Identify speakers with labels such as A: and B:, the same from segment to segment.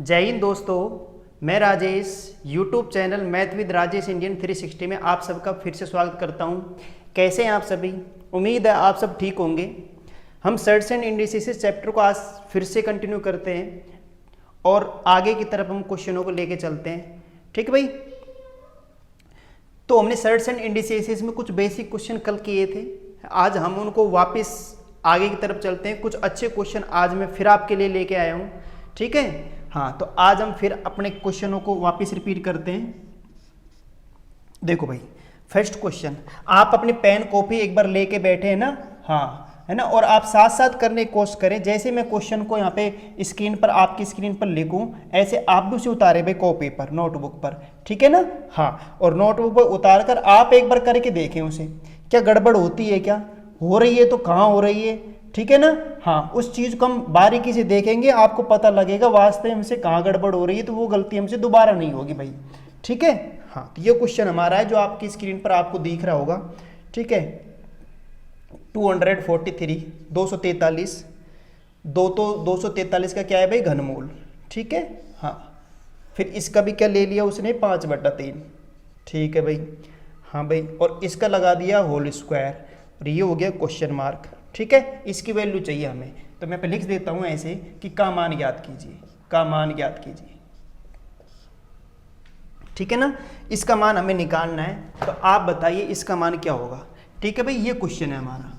A: जय हिंद दोस्तों, मैं Rajesh YouTube channel math with Rajesh Indian 360 में आप सबका फिर से स्वागत करता हूं। कैसे हैं आप सभी? उम्मीद है आप सब ठीक होंगे। हम सर्ट्स एंड इंडिसेस चैप्टर को आज फिर से कंटिन्यू करते हैं और आगे की तरफ हम क्वेश्चनों को लेके चलते हैं। ठीक है भाई, तो हमने सर्ट्स एंड इंडिसेस में कुछ बेसिक क्वेश्चन कल किए थे, आज हम उनको वापस आगे की तरफ चलते हैं। कुछ अच्छे क्वेश्चन आज मैं फिर आपके लिए लेके आया हूँ। ठीक है, हाँ, तो आज हम फिर अपने क्वेश्चनों को वापस रिपीट करते हैं। देखो भाई, फर्स्ट क्वेश्चन, आप अपनी पेन कॉपी एक बार लेके बैठे हैं ना, हाँ है ना, और आप साथ साथ करने की कोशिश करें। जैसे मैं क्वेश्चन को यहाँ पे स्क्रीन पर, आपकी स्क्रीन पर लिखूं, ऐसे आप भी उसे उतारे भाई कॉपी पर, नोटबुक पर। ठीक है ना, हाँ, और नोटबुक पर उतार कर आप एक बार करके देखें उसे, क्या गड़बड़ होती है, क्या हो रही है, तो कहाँ हो रही है। ठीक है ना, हाँ, उस चीज़ को हम बारीकी से देखेंगे, आपको पता लगेगा वास्तव में से कहाँ गड़बड़ हो रही है, तो वो गलती हमसे दोबारा नहीं होगी भाई। ठीक है, हाँ, तो ये क्वेश्चन हमारा है जो आपकी स्क्रीन पर आपको दिख रहा होगा। ठीक है, 243 243 243 का क्या है भाई, घनमूल। ठीक है, हाँ, फिर इसका भी क्या ले लिया उसने, 5/3। ठीक है भाई, हाँ भाई, और इसका लगा दिया होल स्क्वायर, और ये हो गया क्वेश्चन मार्क। ठीक है, इसकी वैल्यू चाहिए हमें, तो मैं पे लिख देता हूं ऐसे कि का मान ज्ञात कीजिए, का मान ज्ञात कीजिए। ठीक है ना, इसका मान हमें निकालना है, तो आप बताइए इसका मान क्या होगा। ठीक है भाई, ये क्वेश्चन है हमारा,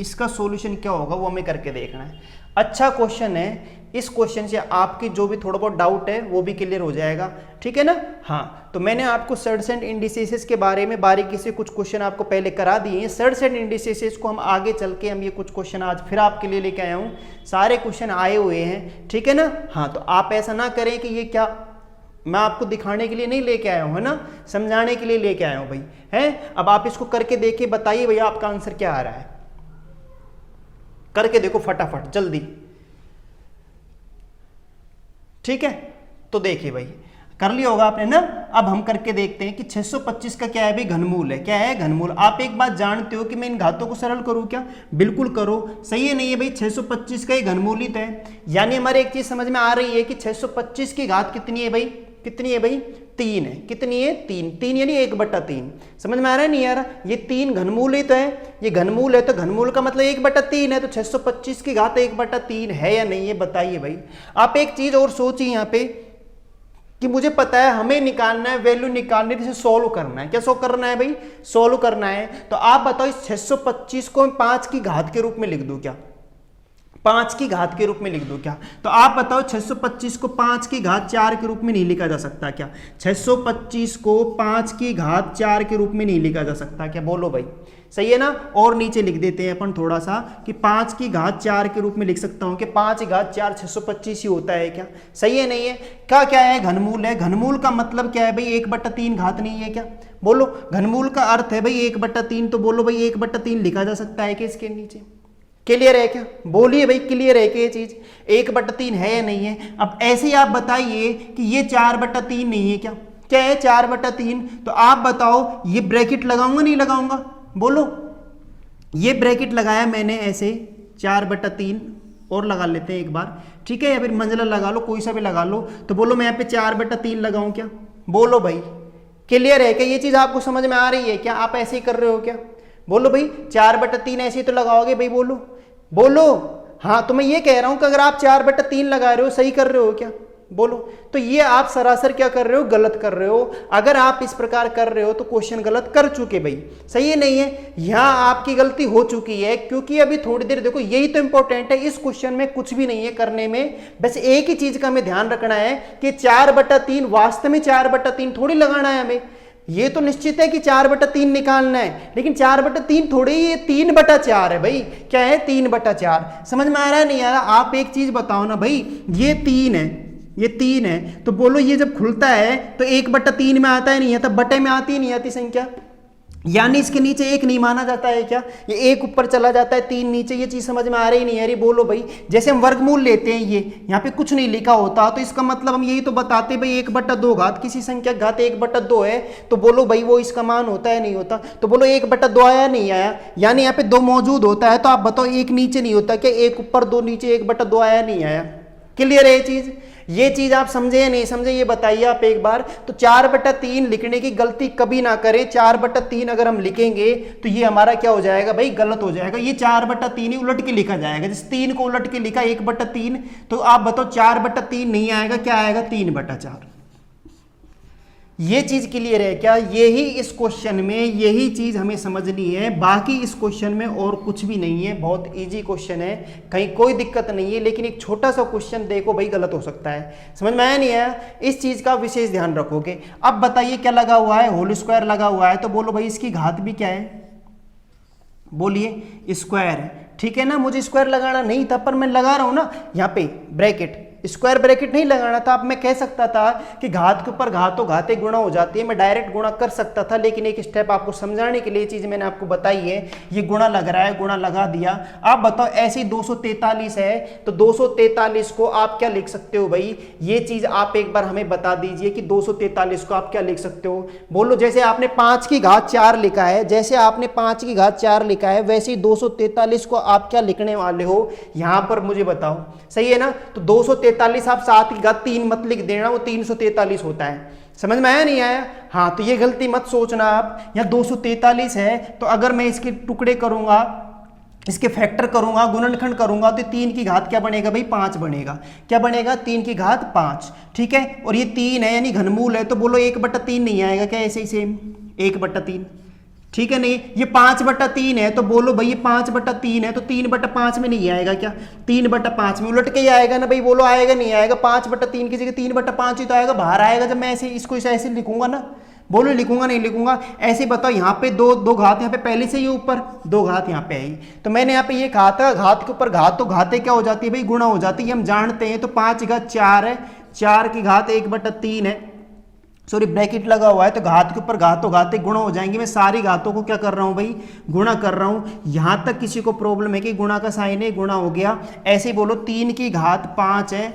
A: इसका सॉल्यूशन क्या होगा वो हमें करके देखना है। अच्छा क्वेश्चन है, इस क्वेश्चन से आपकी जो भी थोड़ा बहुत डाउट है वो भी क्लियर हो जाएगा। ठीक है ना, हाँ, तो मैंने आपको सर्ट्स एंड इंडिसेस के बारे में बारीकी से कुछ क्वेश्चन आपको पहले करा दिए हैं। सर्ट्स एंड इंडिसेस को हम आगे चल के हम ये कुछ क्वेश्चन आज फिर आपके लिए लेके आया हूँ। सारे क्वेश्चन आए हुए हैं। ठीक है ना, हाँ, तो आप ऐसा ना करें कि ये क्या मैं आपको दिखाने के लिए नहीं लेके आया हूँ, है ना, समझाने के लिए लेके आया हूँ भाई, है। अब आप इसको करके देखिए, बताइए भैया आपका आंसर क्या आ रहा है, करके देखो फटाफट जल्दी। ठीक है, तो देखिए भाई, कर लिया होगा आपने ना। अब हम करके देखते हैं कि 625 का क्या है भाई, घनमूल है। क्या है, घनमूल। आप एक बात जानते हो कि मैं इन घातों को सरल करूं क्या? बिल्कुल करो। सही है नहीं है भाई, 625 का ही घनमूलित है, यानी हमारे एक चीज समझ में आ रही है कि 625 की घात कितनी है भाई, कितनी है भाई, 3 है। कितनी है, 3। 3 यानी 1/3। समझ में आ रहा है नहीं आ रहा? ये 3 घनमूल ही तो है, ये घनमूल है, तो घनमूल का मतलब 1/3 है, तो 625 की घात 1/3 है या नहीं है, बताइए भाई। आप एक चीज और सोचिए यहाँ पे कि मुझे पता है हमें निकालना है, वैल्यू निकालनी है, इसे सोल्व करना है। क्या सोल्व करना है भाई, सोल्व करना है। तो आप बताओ इस 625 को 5 की घात के रूप में लिख दूं क्या, 5 की घात के रूप में लिख दो क्या? तो आप बताओ 625 को 5 की घात 4 के रूप में नहीं लिखा जा सकता क्या? 625 को 5 की घात 4 के रूप में नहीं लिखा जा सकता क्या? बोलो भाई, सही है ना। और नीचे लिख देते हैं अपन थोड़ा सा कि 5 की घात 4 के रूप में लिख सकता हूं कि 5 की घात 4 625 ही होता है क्या? सही है नहीं है? क्या है, घनमूल है। घनमूल का मतलब क्या है भाई, 1/3 घात नहीं है क्या? बोलो, घनमूल का अर्थ है भाई 1/3, तो बोलो भाई 1/3 लिखा जा सकता है कि इसके नीचे? क्लियर है क्या? बोलिए भाई, क्लियर है कि ये चीज 1/3 है या नहीं है? अब ऐसे ही आप बताइए कि ये 4/3 नहीं है क्या? क्या है 4/3? तो आप बताओ ये ब्रैकेट लगाऊंगा नहीं लगाऊंगा? बोलो, ये ब्रैकेट लगाया मैंने ऐसे 4/3 और लगा लेते हैं एक बार। ठीक है, या फिर मंजिला लगा लो, कोई सा भी लगा लो। तो बोलो मैं यहाँ पे 4/3 लगाऊं क्या? बोलो भाई, क्लियर है क्या? ये चीज आपको समझ में आ रही है क्या? आप ऐसे ही कर रहे हो क्या? बोलो भाई, 4/3 ऐसे ही तो लगाओगे भाई, बोलो बोलो। हाँ, तो मैं ये कह रहा हूं कि अगर आप 4/3 लगा रहे हो, सही कर रहे हो क्या? बोलो। तो ये आप सरासर क्या कर रहे हो, गलत कर रहे हो। अगर आप इस प्रकार कर रहे हो तो क्वेश्चन गलत कर चुके भाई, सही है नहीं है? यहां आपकी गलती हो चुकी है, क्योंकि अभी थोड़ी देर देखो, यही तो इंपॉर्टेंट है इस क्वेश्चन में, कुछ भी नहीं है करने में। बस एक ही चीज का हमें ध्यान रखना है कि 4/3 वास्तव में 4/3 थोड़ी लगाना है हमें। ये तो निश्चित है कि 4/3 निकालना है, लेकिन 4/3 थोड़ी, ये 3/4 है भाई। क्या है, 3/4। समझ में आ रहा है नहीं आ रहा? आप एक चीज बताओ ना भाई, ये 3 है, ये 3 है, तो बोलो ये जब खुलता है तो 1/3 में आता है नहीं आता, बटे में आती नहीं आती संख्या, यानी इसके नीचे 1 नहीं माना जाता है क्या? ये 1 ऊपर चला जाता है, 3 नीचे। ये चीज समझ में आ रही नहीं है? बोलो भाई, जैसे हम वर्गमूल लेते हैं, ये यहाँ पे कुछ नहीं लिखा होता, तो इसका मतलब हम यही तो बताते भाई 1/2 घात किसी संख्या घात 1/2 है, तो बोलो भाई वो इसका मान होता है नहीं होता? तो बोलो 1/2 आया नहीं आया, यानी यहाँ पे 2 मौजूद होता है, तो आप बताओ 1 नीचे नहीं होता क्या? 1 ऊपर 2 नीचे, 1/2 आया नहीं आया? क्लियर है ये चीज आप समझे या नहीं समझे, ये बताइए आप एक बार। तो 4/3 लिखने की गलती कभी ना करें। 4/3 अगर हम लिखेंगे तो ये हमारा क्या हो जाएगा भाई, गलत हो जाएगा। ये 4/3 ही उलट के लिखा जाएगा। जैसे 3 को उलट के लिखा 1/3, तो आप बताओ 4/3 नहीं आएगा, क्या आएगा 3/4। ये चीज क्लियर है क्या? यही इस क्वेश्चन में यही चीज हमें समझनी है, बाकी इस क्वेश्चन में और कुछ भी नहीं है। बहुत इजी क्वेश्चन है, कहीं कोई दिक्कत नहीं है, लेकिन एक छोटा सा क्वेश्चन देखो भाई गलत हो सकता है। समझ में आया नहीं आया? इस चीज का विशेष ध्यान रखोगे। अब बताइए क्या लगा हुआ है, होल स्क्वायर लगा हुआ है, तो बोलो भाई इसकी घात भी क्या है, बोलिए स्क्वायर है। ठीक है ना, मुझे स्क्वायर लगाना नहीं था पर मैं लगा रहा हूं ना यहाँ पे ब्रैकेट, स्क्वायर ब्रैकेट नहीं लगाना था। अब मैं कह सकता था कि घात के ऊपर घात तो घाते गुणा हो जाती है, मैं डायरेक्ट गुणा कर सकता था, लेकिन एक स्टेप आपको समझाने के लिए चीज मैंने आपको बताई है। ये गुणा लग रहा है, गुणा लगा दिया। आप बताओ ऐसे 243 है तो 243 को आप क्या लिख सकते हो भाई, ये चीज आप एक बार हमें बता दीजिए कि 243 को आप क्या लिख सकते हो। बोलो जैसे आपने 5 की घात 4 लिखा है, जैसे आपने 5 की घात 4 लिखा है, वैसे ही 243 को आप क्या लिखने वाले हो यहां पर मुझे बताओ। सही है ना? तो 243 आप 7 की घात 3 मत लिख देना, वो 343 होता है। समझ में आया नहीं आया? हाँ, तो ये गलती मत सोचना आप। यहाँ 243 है तो अगर मैं इसके टुकड़े करूंगा, इसके फैक्टर करूंगा, गुणनखंड करूंगा, तो 3 की घात क्या बनेगा भाई, 5 बनेगा। क्या बनेगा? 3 की घात 5। ठीक है, और ये 3 है यानी घनमूल है, तो बोलो 1/3 नहीं आएगा क्या? ऐसे ही सेम 1/3। ठीक है, नहीं ये 5/3 है तो बोलो भाई ये 5/3 है तो 3/5 में नहीं आएगा क्या? 3/5 में उलट के ही आएगा ना भाई, बोलो आएगा नहीं आएगा? 5/3 की जगह 3/5 ही तो आएगा, बाहर आएगा जब मैं ऐसे इसको ऐसे लिखूंगा ना। बोलो लिखूंगा नहीं लिखूंगा? ऐसे बताओ, यहाँ पे दो घात यहाँ पे पहले से ही ऊपर, 2 घात यहाँ पे आई, तो मैंने यहाँ पे ये कहा था घात के ऊपर घात तो घाते क्या हो जाती है भाई, गुणा हो जाती है, हम जानते हैं। तो 5 की घात 4 है, 4 की घात 1/3 है, सॉरी ब्रैकेट लगा हुआ है, तो घात के ऊपर घात तो घाते गुणा हो जाएंगे। मैं सारी घातों को क्या कर रहा हूं भाई, गुणा कर रहा हूं। यहां तक किसी को प्रॉब्लम है कि गुणा का साइन है, गुणा हो गया। ऐसे ही बोलो 3 की घात 5 है,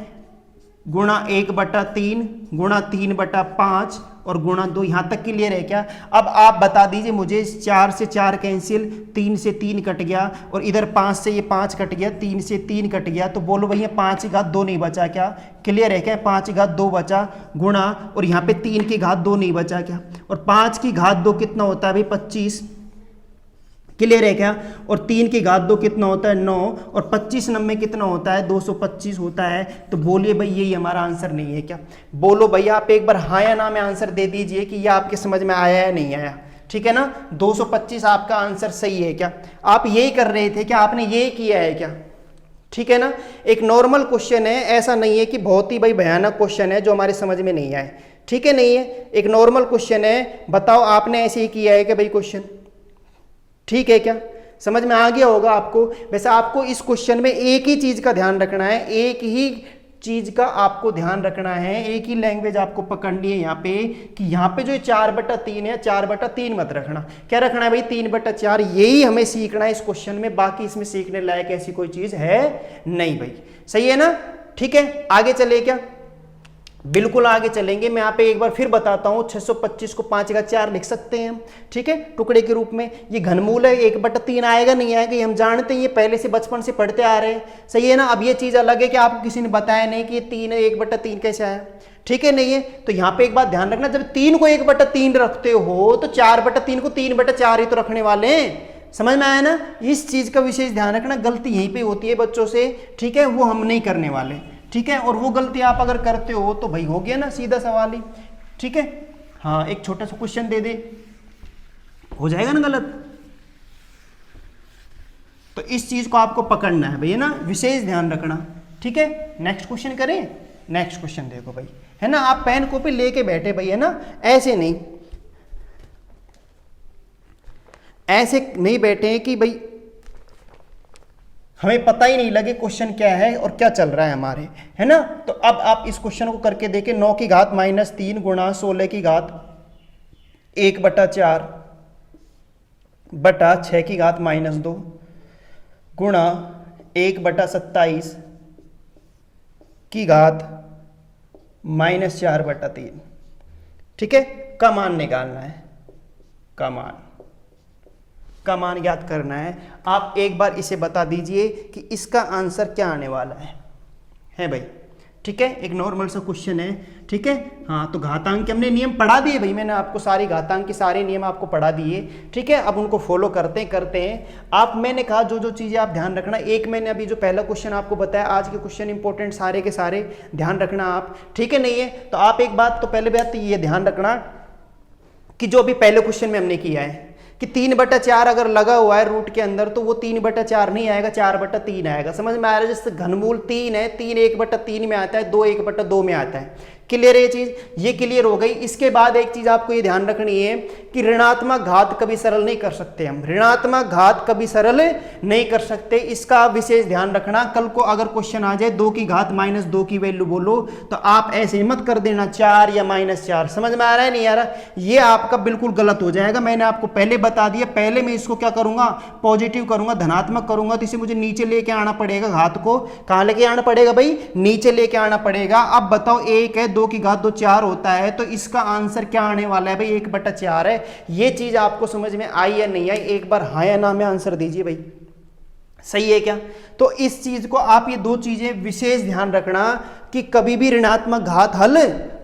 A: गुणा 1/3, गुणा 3/5 और गुणा 2। यहां तक क्लियर है क्या? अब आप बता दीजिए मुझे, 4 से 4 कैंसिल, 3 से 3 कट गया, और इधर 5 से ये 5 कट गया, 3 से 3 कट गया, तो बोलो भैया 5 की घात 2 नहीं बचा क्या? क्लियर है क्या? 5 की घात 2 बचा, गुणा, और यहाँ पे 3 की घात 2 नहीं बचा क्या? और 5 की घात 2 कितना होता है भाई, 25। क्लियर है क्या? और 3 की घात 2 कितना होता है, 9, और 25 नंबर कितना होता है, 225 होता है। तो बोलिए भाई यही हमारा आंसर नहीं है क्या? बोलो भैया आप एक बार हाँ या ना में आंसर दे दीजिए कि ये आपके समझ में आया या नहीं आया। ठीक है ना, 225 आपका आंसर सही है क्या? आप यही कर रहे थे क्या? आपने ये किया है क्या? ठीक है ना, एक नॉर्मल क्वेश्चन है, ऐसा नहीं है कि बहुत ही भाई भयानक क्वेश्चन है जो हमारे समझ में नहीं आए। ठीक है, नहीं है, एक नॉर्मल क्वेश्चन है। बताओ आपने ऐसे ही किया है क्या भाई क्वेश्चन? ठीक है क्या? समझ में आ गया होगा आपको। वैसे आपको इस क्वेश्चन में एक ही चीज का ध्यान रखना है, एक ही चीज का आपको ध्यान रखना है, एक ही लैंग्वेज आपको पकड़नी है यहाँ पे, कि यहाँ पे जो 4/3 है, 4/3 मत रखना। क्या रखना है भाई, 3/4। यही हमें सीखना है इस क्वेश्चन में, बाकी इसमें सीखने लायक ऐसी कोई चीज है नहीं भाई। सही है ना? ठीक है, आगे चले क्या? बिल्कुल आगे चलेंगे। मैं यहाँ पे एक बार फिर बताता हूँ, 625 को 5 का 4 लिख सकते हैं हम। ठीक है, टुकड़े के रूप में। ये घनमूल है, 1/3 आएगा नहीं आएगा ये हम जानते हैं, ये पहले से बचपन से पढ़ते आ रहे हैं। सही है ना? अब ये चीज अलग है कि आपको किसी ने बताया नहीं कि 3 है, 1/3 कैसे आया। ठीक है, नहीं है? तो यहाँ पे एक बात ध्यान रखना, जब 3 को 1/3 रखते हो तो 4/3 को 3/4 ही तो रखने वाले हैं। समझ में आया ना? इस चीज का विशेष ध्यान रखना, गलती यहीं पे होती है बच्चों से। ठीक है, वो हम नहीं करने वाले। ठीक है, और वो गलती आप अगर करते हो तो भाई हो गया ना, सीधा सवाल ही। ठीक है, हाँ, एक छोटा सा क्वेश्चन दे दे, हो जाएगा ना गलत। तो इस चीज को आपको पकड़ना है भैया ना, विशेष ध्यान रखना। ठीक है, नेक्स्ट क्वेश्चन करें। नेक्स्ट क्वेश्चन देखो भाई, है ना, आप पेन कॉपी लेके बैठे भाई, है ना, ऐसे नहीं, ऐसे नहीं बैठे कि भाई हमें पता ही नहीं लगे क्वेश्चन क्या है और क्या चल रहा है हमारे, है ना। तो अब आप इस क्वेश्चन को करके देखें। 9 की घात -3 गुणा 16 की घात 1/4 बटा 6 की घात -2 गुणा 1/27 की घात -4/3। ठीक है, का मान निकालना है, का मान याद करना है। आप एक बार इसे बता दीजिए कि इसका आंसर क्या आने वाला है भाई। ठीक है, एक नॉर्मल सा क्वेश्चन है। ठीक है, हाँ, तो घातांक के हमने नियम पढ़ा दिए भाई, मैंने आपको सारी घातांक के सारे नियम आपको पढ़ा दिए। ठीक है, अब उनको फॉलो करते हैं आप। मैंने कहा जो जो चीज़ें आप ध्यान रखना, एक मैंने अभी जो पहला क्वेश्चन आपको बताया, आज के क्वेश्चन इंपॉर्टेंट सारे के सारे ध्यान रखना आप। ठीक है, नहीं है तो आप एक बात, तो पहले बात तो ये ध्यान रखना कि जो अभी पहले क्वेश्चन में हमने किया है कि 3/4 अगर लगा हुआ है रूट के अंदर तो वो 3/4 नहीं आएगा, 4/3 आएगा। समझ में आ रहा है? जैसे घनमूल 3 है, 3 1/3 में आता है, 2 1/2 में आता है। क्लियर है ये चीज? ये क्लियर हो गई। इसके बाद एक चीज आपको ये ध्यान रखनी है कि ऋणात्मक घात कभी सरल नहीं कर सकते हम, ऋणात्मक घात कभी सरल नहीं कर सकते, इसका विशेष ध्यान रखना। कल को अगर क्वेश्चन आ जाए 2 की घात -2 की वैल्यू बोलो तो आप ऐसे मत कर देना 4 या -4। समझ में आ रहा है नहीं आ रहा? ये आपका बिल्कुल गलत हो जाएगा। मैंने आपको पहले बता दिया, पहले मैं इसको क्या करूंगा, पॉजिटिव करूंगा, धनात्मक करूंगा, तो इसे मुझे नीचे लेके आना पड़ेगा। घात को कहां लेके आना पड़ेगा भाई? नीचे लेके आना पड़ेगा। अब बताओ, 1 है, 2 की घात 2 4 होता है, तो इसका आंसर क्या आने वाला है भाई? 1/4 है। ये चीज आपको समझ में आई या नहीं आई? एक बार हाँ या ना में आंसर दीजिए भाई, सही है क्या? तो इस चीज को आप, ये 2 चीजें विशेष ध्यान रखना कि कभी भी ऋणात्मक घात हल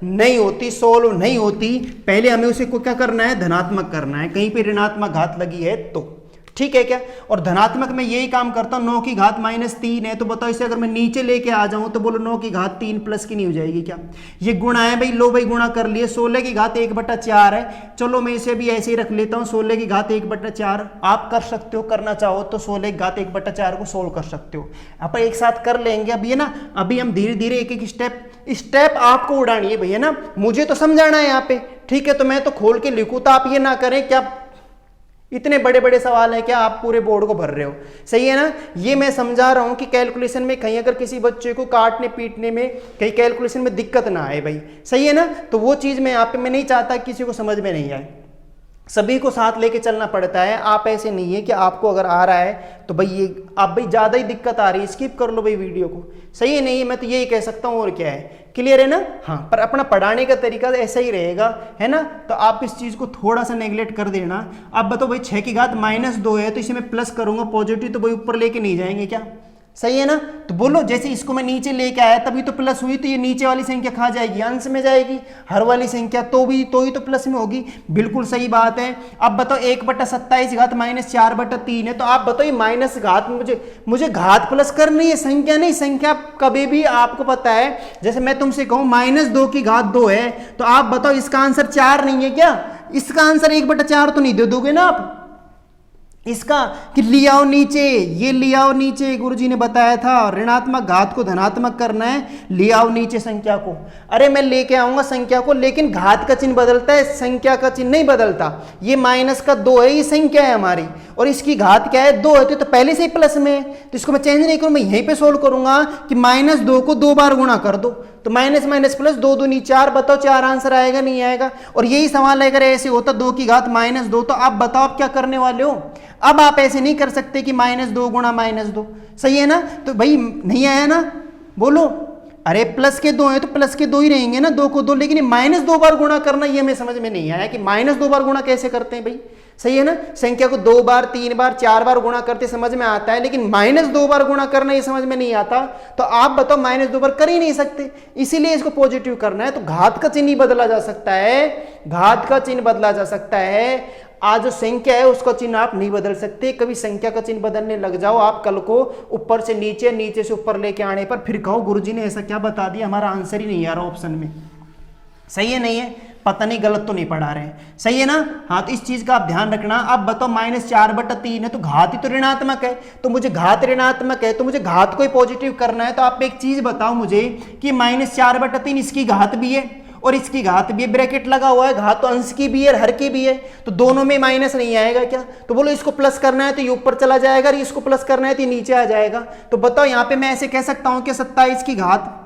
A: नहीं होती, सोल्व नहीं होती। पहले हमें उसे को क्या करना है? धनात्मक करना है। कहीं पे ऋणात्मक घात लगी है तो, ठीक है क्या? और धनात्मक में यही काम करता हूं। 9 की घात -3 है, तो बताओ इसे अगर मैं नीचे लेके आ जाऊं तो बोलो 9 की घात 3 प्लस की नहीं हो जाएगी क्या? ये गुणा है भाई, लो भाई गुणा कर लिए। 16 की घात 1/4 है, चलो मैं इसे भी ऐसे ही रख लेता हूं, 16 की घात 1/4। आप कर सकते हो, करना चाहो तो 16 की घात 1/4 को सोल्व कर सकते हो। आप एक साथ कर लेंगे। अभी है ना, अभी हम धीरे धीरे एक एक स्टेप आपको उड़ानी है भैया ना, मुझे तो समझाना है यहाँ पे। ठीक है, तो मैं तो खोल के लिखूं तो आप ये ना करें क्या इतने बड़े बड़े सवाल है क्या आप पूरे बोर्ड को भर रहे हो? सही है ना? ये मैं समझा रहा हूं कि कैलकुलेशन में कहीं अगर किसी बच्चे को काटने पीटने में कहीं कैलकुलेशन में दिक्कत ना आए भाई, सही है ना? तो वो चीज मैं यहाँ पे मैं नहीं चाहता किसी को समझ में नहीं आए, सभी को साथ लेके चलना पड़ता है। आप ऐसे नहीं है कि आपको अगर आ रहा है तो भाई ये आप भाई ज्यादा ही दिक्कत आ रही है स्किप कर लो भाई वीडियो को, सही है? नहीं है, मैं तो यही कह सकता हूँ, और क्या है? क्लियर है ना? हाँ, पर अपना पढ़ाने का तरीका ऐसा ही रहेगा, है ना? तो आप इस चीज को थोड़ा सा नेग्लेक्ट कर देना। अब बताओ भाई 6 की घात -2 है, तो इसे मैं प्लस करूंगा पॉजिटिव, तो भाई ऊपर लेके नहीं जाएंगे क्या? सही है ना? तो बोलो, जैसे इसको मैं नीचे लेके आया तभी तो प्लस हुई, तो ये नीचे वाली संख्या कहाँ जाएगी? अंश में जाएगी। हर वाली संख्या तो ही तो प्लस में होगी। बिल्कुल सही बात है। अब बताओ 1/27 घात -4/3 है, तो आप बताओ ये माइनस घात, मुझे घात प्लस करनी है, संख्या नहीं। संख्या कभी भी आपको पता है, जैसे मैं तुमसे कहूं -2 की घात 2 है, तो आप बताओ इसका आंसर 4 नहीं है क्या? इसका आंसर 1/4 तो नहीं दे दोगे ना आप इसका, कि लियाओ नीचे, ये लियाओ नीचे, गुरुजी ने बताया था ऋणात्मक घात को धनात्मक करना है, लियाओ नीचे संख्या को। अरे मैं लेके आऊंगा संख्या को, लेकिन घात का चिन्ह बदलता है, संख्या का चिन्ह नहीं बदलता। ये -2 है, ये संख्या है हमारी, और इसकी घात क्या है? 2 है, तो पहले से ही प्लस में है, तो इसको मैं चेंज नहीं करूं, मैं यहीं पे सोल्व करूंगा कि -2 को 2 बार गुणा कर दो, तो माइनस माइनस प्लस 2 दूनी 4। बताओ 4 आंसर आएगा नहीं आएगा? और यही सवाल अगर ऐसे होता 2 की घात -2, तो आप बताओ आप क्या करने वाले हो? अब आप ऐसे नहीं कर सकते कि -2 गुणा -2, सही है ना? तो भाई नहीं आया ना, बोलो। अरे प्लस के 2 है तो प्लस के 2 ही रहेंगे ना, 2 को 2, लेकिन -2 बार गुणा करना ये हमें समझ में नहीं आया कि -2 बार गुणा कैसे करते हैं भाई, सही है ना? संख्या को 2 बार 3 बार 4 बार गुणा करते समझ में आता है, लेकिन -2 बार गुणा करना ये समझ में नहीं आता। तो आप बताओ -2 बार कर ही नहीं सकते, इसीलिए इसको पॉजिटिव करना है। तो घात का चिन्ह ही बदला जा सकता है, घात का चिन्ह बदला जा सकता है। आज जो संख्या है उसका चिन्ह आप नहीं बदल सकते। कभी संख्या का चिन्ह बदलने लग जाओ आप कल को, ऊपर से नीचे, नीचे से ऊपर लेके आने पर फिर कहो गुरुजी ने ऐसा क्या बता दिया, हमारा आंसर ही नहीं आ रहा ऑप्शन में। सही है नहीं है? पता नहीं गलत तो नहीं पढ़ा रहे, सही है ना? हाँ, तो इस चीज का आप ध्यान रखना। अब बताओ -4/3 है, तो घात ही तो ऋणात्मक है, तो मुझे घात ऋणात्मक है, तो मुझे घात को ही पॉजिटिव करना है। तो आप एक चीज बताओ मुझे कि -4/3 इसकी घात भी है और इसकी घात भी, ब्रैकेट लगा हुआ है, घात तो अंश की भी है हर की भी है, तो दोनों में माइनस नहीं आएगा क्या? तो बोलो इसको प्लस करना है तो ये ऊपर चला जाएगा, और इसको प्लस करना है तो ये नीचे आ जाएगा। तो बताओ यहाँ पे मैं ऐसे कह सकता हूं कि 27 की घात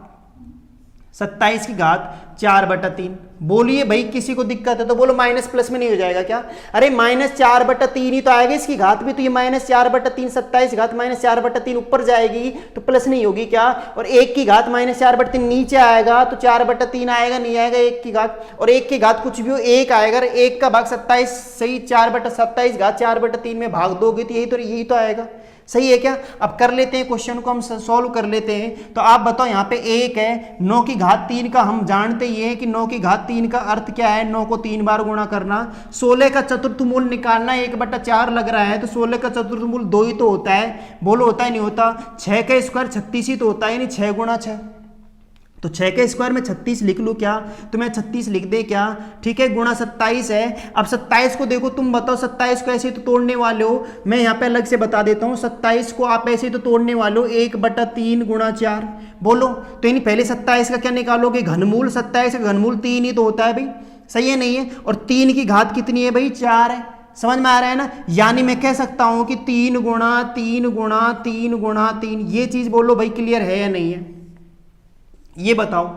A: 4/3। बोलिए भाई, किसी को दिक्कत है तो बोलो माइनस प्लस में नहीं हो जाएगा क्या? अरे -4/3 ही तो आएगा, इसकी घात भी तो ये -4/3, 27 घात -4/3 ऊपर जाएगी तो प्लस नहीं होगी क्या? और 1 की घात -4/3 नीचे आएगा तो 4/3 आएगा नहीं आएगा? 1 की घात, और 1 की घात कुछ भी हो 1 आएगा, 1 का भाग 27, सही 4/27 घात 4/3 में भाग दोगे तो यही तो आएगा, सही है क्या? अब कर लेते हैं क्वेश्चन को, हम सॉल्व कर लेते हैं। तो आप बताओ यहाँ पे 1 है, 9 की घात 3 का हम जानते ही है कि 9 की घात 3 का अर्थ क्या है, 9 को 3 बार गुणा करना। 16 का चतुर्थमूल निकालना 1/4 लग रहा है, तो 16 का चतुर्थमूल 2 ही तो होता है, बोलो होता है नहीं होता? 6 का स्क्वायर 36 ही तो होता है, यानी 6 गुणा 6, तो 6 के स्क्वायर में 36 लिख लूँ क्या? तो मैं 36 लिख दे क्या? ठीक है, गुणा 27 है। अब 27 को देखो, तुम बताओ 27 को ऐसे ही तो तोड़ने वाले हो, मैं यहाँ पे अलग से बता देता हूँ। 27 को आप ऐसे ही तो तोड़ने वाले हो, 1/3 गुणा 4, बोलो। तो यानी पहले 27 का क्या निकालोगे? घनमूल। 27 का घनमूल 3 ही तो होता है भाई, सही है नहीं है? और 3 की घात कितनी है भाई? 4 है। समझ में आ रहा है ना? यानी मैं कह सकता हूँ कि 3 गुणा 3 गुणा 3 गुणा 3, ये चीज़ बोलो भाई क्लियर है या नहीं है? ये बताओ,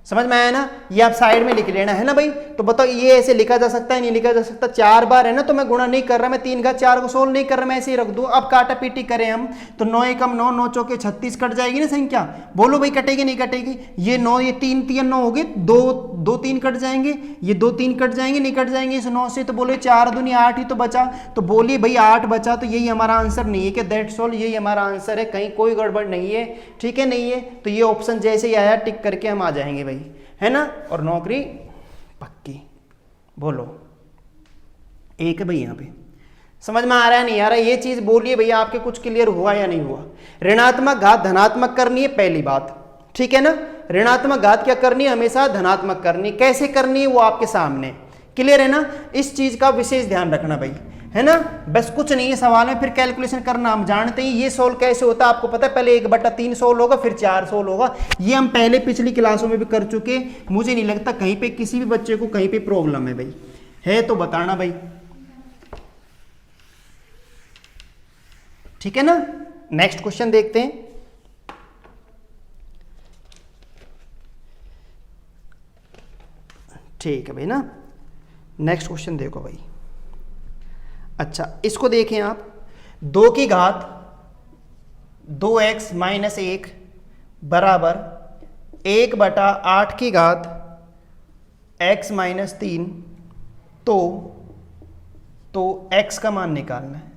A: समझ में आया ना? ये आप साइड में लिख लेना है ना भाई। तो बताओ ये ऐसे लिखा जा सकता है? नहीं लिखा जा सकता। 4 बार है ना, तो मैं गुणा नहीं कर रहा, मैं 3 घात 4 को सोल्व नहीं कर रहा, मैं ऐसे ही रख दूं। अब काटा पीटी करें हम, तो 9 एकम 9, 9 चौके 36 कट जाएगी ना संख्या, बोलो भाई कटेगी नहीं कटेगी? ये 9, ये 3 3 9 हो गए, 2 3 कट जाएंगे, ये 2 3 कट जाएंगे, नहीं कट जाएंगे इस 9 से, तो बोले 4 दूनी 8 ही तो बचा। तो बोलिए भाई 8 बचा, तो यही हमारा आंसर नहीं है कि दैट्स ऑल, यही हमारा आंसर है, कहीं कोई गड़बड़ नहीं है, ठीक है नहीं है? तो ये ऑप्शन जैसे ही आया टिक करके हम आ जाएंगे भाई, है ना? और नौकरी पक्की, बोलो। एक है भाई यहाँ पे, समझ में आ रहा है नहीं आ रहा? ये चीज बोलिए भैया, आपके कुछ क्लियर हुआ या नहीं हुआ? ऋणात्मक घात धनात्मक करनी है पहली बात, ठीक है ना? ऋणात्मक घात क्या करनी है? हमेशा धनात्मक करनी। कैसे करनी है वो आपके सामने, क्लियर है ना? इस चीज का विशेष ध्यान रखना भाई, है ना? बस कुछ नहीं है सवाल में, फिर कैलकुलेशन करना हम जानते हैं। ये सोल्व कैसे होता है आपको पता है? पहले 1/3 सोल्व होगा, फिर 4 सोल्व होगा। ये हम पहले पिछली क्लासों में भी कर चुके, मुझे नहीं लगता कहीं पे किसी भी बच्चे को कहीं पे प्रॉब्लम है भाई, है तो बताना भाई, ठीक है ना? नेक्स्ट क्वेश्चन देखते हैं। ठीक है भाई ना, नेक्स्ट क्वेश्चन देखो भाई। अच्छा, इसको देखें आप, 2 की घात 2x - 1 बराबर 1/8 की घात x - 3, तो x का मान निकालना है,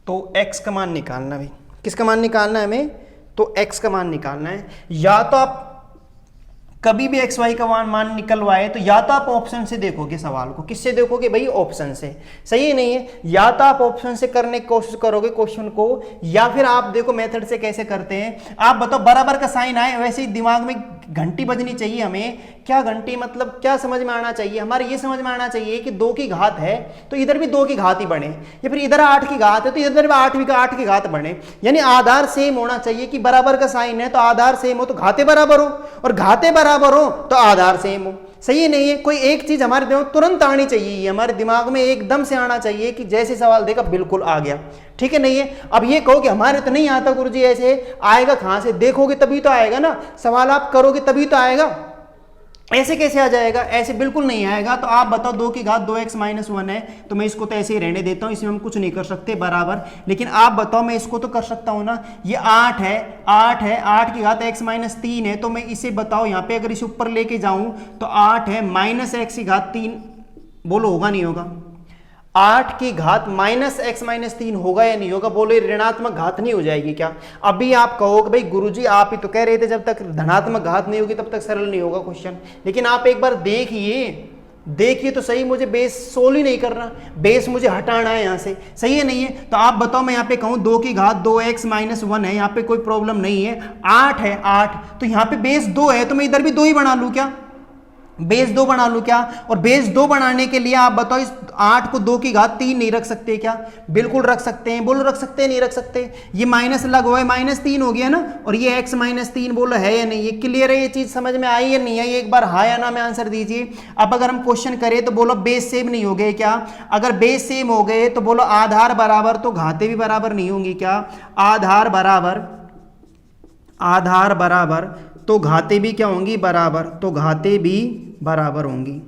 A: तो x का मान निकालना भाई। किसका मान निकालना है हमें? तो x का मान निकालना है। या तो आप कभी भी एक्स वाई का मान निकलवाए, तो या तो आप ऑप्शन से देखोगे सवाल को, किससे देखोगे भाई? ऑप्शन से, सही नहीं है? या तो आप ऑप्शन से करने की कोशिश करोगे क्वेश्चन को, या फिर आप देखो मेथड से कैसे करते हैं। आप बताओ, बराबर का साइन आए वैसे ही दिमाग में घंटी बजनी चाहिए हमें। क्या घंटी मतलब क्या समझ में आना चाहिए? हमारे ये समझ में आना चाहिए कि 2 की घात है तो इधर भी 2 की घात ही बने, या फिर इधर 8 की घात है तो इधर भी 8 की घात बने। यानी आधार सेम होना चाहिए कि बराबर का साइन है तो आधार सेम हो तो घातें बराबर हो, और घातें बराबर हो तो आधार सेम हो, सही है नहीं है? कोई एक चीज हमारे दिमाग तुरंत आनी चाहिए, हमारे दिमाग में एकदम से आना चाहिए कि जैसे सवाल देखा बिल्कुल आ गया, ठीक है नहीं है? अब ये कहो कि हमारे तो नहीं आता गुरुजी, ऐसे आएगा कहां से? देखोगे तभी तो आएगा ना, सवाल आप करोगे तभी तो आएगा, ऐसे कैसे आ जाएगा? ऐसे बिल्कुल नहीं आएगा। तो आप बताओ, 2 की घात 2x - 1 है, तो मैं इसको तो ऐसे ही रहने देता हूं, इसमें हम कुछ नहीं कर सकते बराबर। लेकिन आप बताओ, मैं इसको तो कर सकता हूं ना, ये 8 है, 8 की घात x - 3 है, तो मैं इसे बताओ यहाँ पे अगर इसे ऊपर लेके जाऊं तो 8 है -x की घात 3, बोलो होगा नहीं होगा? 8 की घात -x - 3 होगा या नहीं होगा? बोले ऋणात्मक घात नहीं हो जाएगी क्या? अभी आप कहोगे भाई गुरुजी आप ही तो कह रहे थे जब तक धनात्मक घात नहीं होगी तब तक सरल नहीं होगा क्वेश्चन। लेकिन आप एक बार देखिए तो सही, मुझे बेस सोल्व ही नहीं करना, बेस मुझे हटाना है यहाँ से, सही है नहीं है? तो आप बताओ, मैं यहाँ पे कहूँ 2 की घात 2x - 1 है, यहाँ पे कोई प्रॉब्लम नहीं है। 8 है, 8 तो यहाँ पे बेस 2 है, तो मैं इधर भी 2 ही बना लूँ क्या? बेस 2 बना लूं क्या? और बेस 2 बनाने के लिए आप बताओ, इस 8 को 2 की घात 3 नहीं रख सकते क्या? बिल्कुल रख सकते हैं, बोलो रख सकते हैं नहीं रख सकते? ये माइनस लग हुआ है, -3 हो गया ना, और ये x - 3 बोलो है या नहीं? ये क्लियर है? ये चीज समझ में आई या नहीं आई? एक बार हाँ या ना में आंसर दीजिए। अब अगर हम क्वेश्चन करें तो बोलो बेस सेम नहीं हो गए क्या? अगर बेस सेम हो गए तो बोलो आधार बराबर, तो घातें भी बराबर नहीं होंगी क्या? आधार बराबर तो घातें भी क्या होंगी? बराबर, तो घातें भी बराबर होंगी,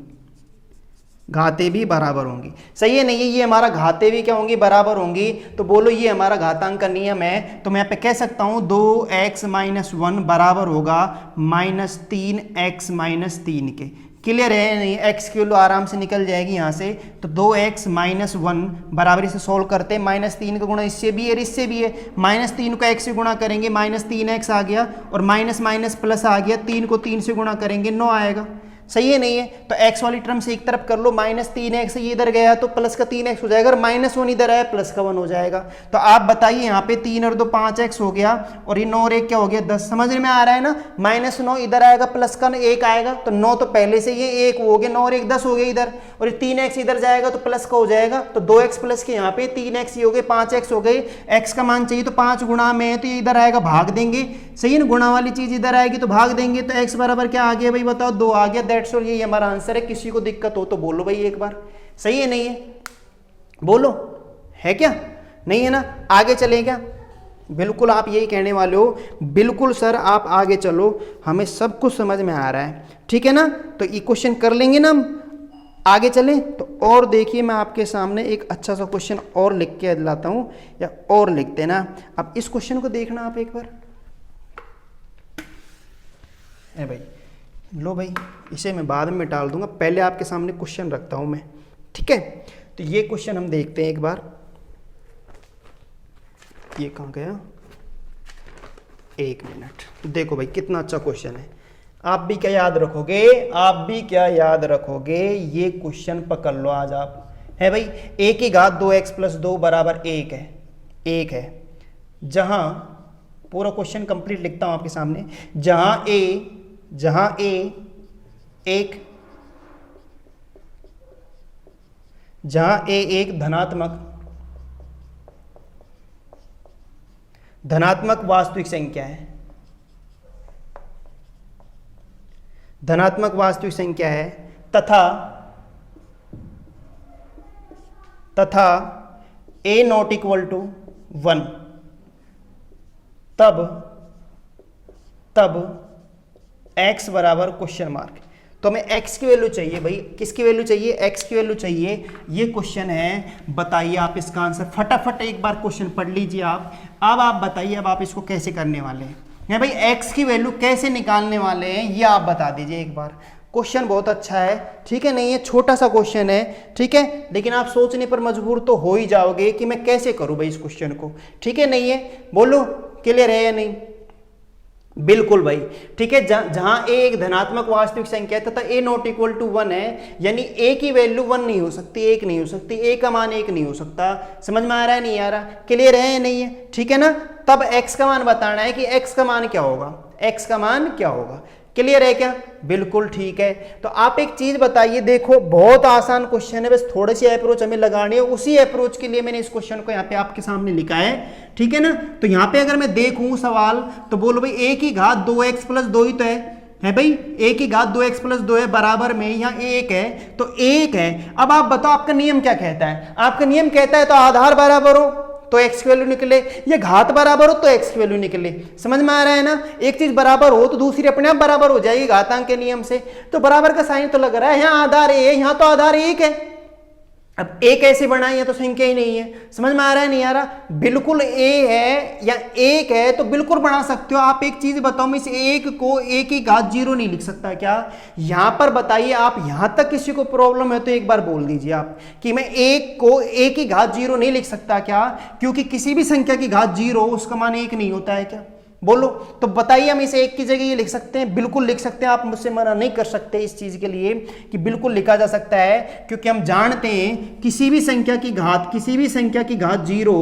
A: घातें भी बराबर होंगी, सही है नहीं है? ये हमारा घातें भी क्या होंगी? बराबर होंगी। तो बोलो ये हमारा घातांक का नियम है, तो मैं यहाँ पे कह सकता हूँ 2x - 1 बराबर होगा -3x - 3 के। क्लियर है नहीं? x की वैल्यू आराम से निकल जाएगी यहाँ से। तो 2x माइनस 1 बराबर इसे सोल्व करते हैं, -3 का गुणा इससे भी है और इससे भी है, -3 को x से गुणा करेंगे -3x आ गया, और माइनस माइनस प्लस आ गया, 3 को 3 से गुणा करेंगे 9 आएगा। सही है नहीं है? तो x वाली टर्म से एक तरफ कर लो, -3x ये इधर गया तो प्लस का 3x हो जाएगा, और -1 इधर आया प्लस का 1 हो जाएगा। तो आप बताइए यहाँ पे 3 और 2 5x हो गया, और ये 9 और 1 क्या हो गया 10। समझ में आ रहा है ना? -9 इधर आएगा, प्लस का 1 आएगा, तो 9 तो पहले से ये 1 हो गया, 9 और 1 10 हो गया इधर, और ये 3x इधर जाएगा तो प्लस का हो जाएगा। तो 2x प्लस के यहाँ पे 3x ही हो गए, 5x हो गए। x का मान चाहिए तो 5 गुणा में है तो ये इधर आएगा, भाग देंगे। सही है ना? गुणा वाली चीज इधर आएगी तो भाग देंगे। तो x बराबर क्या आ गया भाई बताओ? 2 आ गया। दैट्स ऑल, यही हमारा आंसर है। किसी को दिक्कत हो तो बोलो भाई एक बार। सही है नहीं है? बोलो, है क्या? नहीं है ना? आगे चले क्या? बिल्कुल आप यही कहने वाले हो, बिल्कुल सर आप आगे चलो, हमें सब कुछ समझ में आ रहा है, ठीक है ना? तो ये क्वेश्चन कर लेंगे ना हम, आगे चलें तो। और देखिए मैं आपके सामने एक अच्छा सा क्वेश्चन और लिख के लाता हूं, या और लिखते ना। अब इस क्वेश्चन को देखना आप एक बार। ए भाई लो भाई, इसे मैं बाद में डाल दूंगा, पहले आपके सामने क्वेश्चन रखता हूं मैं, ठीक है? तो ये क्वेश्चन हम देखते हैं एक बार। ये कहाँ गया? 1 मिनट। देखो भाई कितना अच्छा क्वेश्चन है। आप भी क्या याद रखोगे? आप भी क्या याद रखोगे? ये क्वेश्चन पकड़ लो आज आप। है भाई, a की घात 2x प्लस 2 बराबर 1 है, 1 है। जहां पूरा क्वेश्चन कंप्लीट लिखता हूं आपके सामने। जहां a एक धनात्मक वास्तविक संख्या है, धनात्मक वास्तविक संख्या है, तथा a नॉट इक्वल टू 1, तब x बराबर क्वेश्चन मार्क। तो हमें x की वैल्यू चाहिए भाई। किसकी वैल्यू चाहिए? x की वैल्यू चाहिए। ये क्वेश्चन है, बताइए आप इसका आंसर। फटाफट एक बार क्वेश्चन पढ़ लीजिए आप। अब आप बताइए अब आप इसको कैसे करने वाले हैं भाई? x की वैल्यू कैसे निकालने वाले हैं ये आप बता दीजिए एक बार। क्वेश्चन बहुत अच्छा है, ठीक है नहीं है? छोटा सा क्वेश्चन है, ठीक है, लेकिन आप सोचने पर मजबूर तो हो ही जाओगे कि मैं कैसे करूं भाई इस क्वेश्चन को, ठीक है नहीं है? बोलो, क्लियर है या नहीं? बिल्कुल भाई, ठीक है। जहां a एक धनात्मक वास्तविक संख्या है तथा a नॉट इक्वल टू 1 है, यानी a की वैल्यू 1 नहीं हो सकती, 1 नहीं हो सकती, a का मान 1 नहीं हो सकता। समझ में आ रहा है नहीं आ रहा? क्लियर है या नहीं है? ठीक है ना? तब x का मान बताना है कि x का मान क्या होगा, x का मान क्या होगा। क्लियर है क्या? बिल्कुल ठीक है। तो आप एक चीज बताइए, देखो बहुत आसान क्वेश्चन है, बस थोड़ी सी अप्रोच हमें लगानी है। उसी अप्रोच के लिए मैंने इस क्वेश्चन को यहाँ पे आपके सामने लिखा है, ठीक है ना? तो यहाँ पे अगर मैं देखूं सवाल तो बोलो भाई a की घात 2x प्लस 2 ही तो है भाई, a की घात 2x प्लस 2 है, बराबर में यहाँ 1 है तो 1 है। अब आप बताओ आपका नियम क्या कहता है? आपका नियम कहता है तो आधार बराबर हो तो x की वैल्यू निकले, ये घात बराबर हो तो x की वैल्यू निकले। समझ में आ रहा है ना? एक चीज बराबर हो तो दूसरी अपने आप बराबर हो जाएगी घातांक के नियम से। तो बराबर का साइन तो लग रहा है, यहाँ आधार a है, यहाँ तो आधार 1 है। अब a कैसे बनाई है? तो संख्या ही नहीं है। समझ में आ रहा है नहीं आ रहा? बिल्कुल a है या 1 है तो बिल्कुल बना सकते हो। आप एक चीज बताओ, मैं इस 1 को a की घात 0 नहीं लिख सकता क्या? यहां पर बताइए आप, यहां तक किसी को प्रॉब्लम है तो एक बार बोल दीजिए आप कि मैं 1 को a की घात 0 नहीं लिख सकता क्या? क्योंकि किसी भी संख्या की घात 0 उसका मान 1 नहीं होता है क्या? बोलो तो बताइए, हम इसे 1 की जगह ये लिख सकते हैं? बिल्कुल लिख सकते हैं। आप मुझसे मना नहीं कर सकते इस चीज के लिए कि बिल्कुल लिखा जा सकता है, क्योंकि हम जानते हैं किसी भी संख्या की घात 0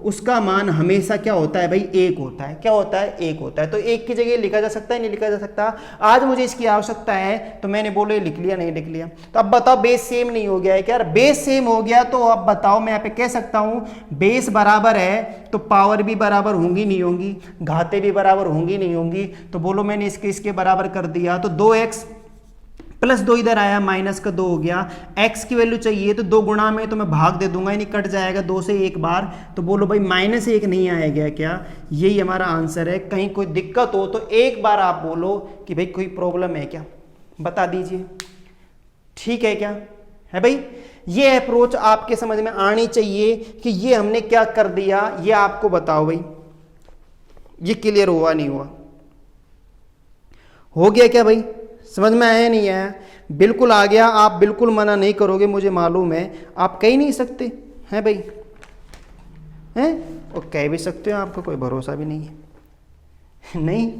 A: उसका मान हमेशा क्या होता है भाई? 1 होता है। क्या होता है? 1 होता है। तो 1 की जगह लिखा जा सकता है, नहीं लिखा जा सकता? आज मुझे इसकी आवश्यकता है तो मैंने बोले लिख लिया, नहीं लिख लिया। तो अब बताओ बेस सेम नहीं हो गया है क्या? बेस सेम हो गया तो अब बताओ, मैं यहाँ पे कह सकता हूं बेस बराबर है तो पावर भी बराबर होंगी नहीं होंगी, घातें भी बराबर होंगी नहीं होंगी। तो बोलो मैंने इसके बराबर कर दिया तो 2x प्लस 2 इधर आया, माइनस का 2 हो गया। x की वैल्यू चाहिए तो 2 गुणा में तो मैं भाग दे दूंगा, यानी कट जाएगा 2 से एक बार। तो बोलो भाई -1 नहीं आएगा क्या? यही हमारा आंसर है। कहीं कोई दिक्कत हो तो एक बार आप बोलो कि भाई कोई प्रॉब्लम है क्या, बता दीजिए। ठीक है क्या? है भाई? ये अप्रोच आपके समझ में आनी चाहिए कि ये हमने क्या कर दिया, ये आपको बताओ भाई, ये क्लियर हुआ नहीं हुआ? हो गया क्या भाई? समझ में आया नहीं आया? बिल्कुल आ गया, आप बिल्कुल मना नहीं करोगे, मुझे मालूम है। आप कह ही नहीं सकते हैं भाई, हैं? और कह भी सकते हो, आपका कोई भरोसा भी नहीं है। नहीं,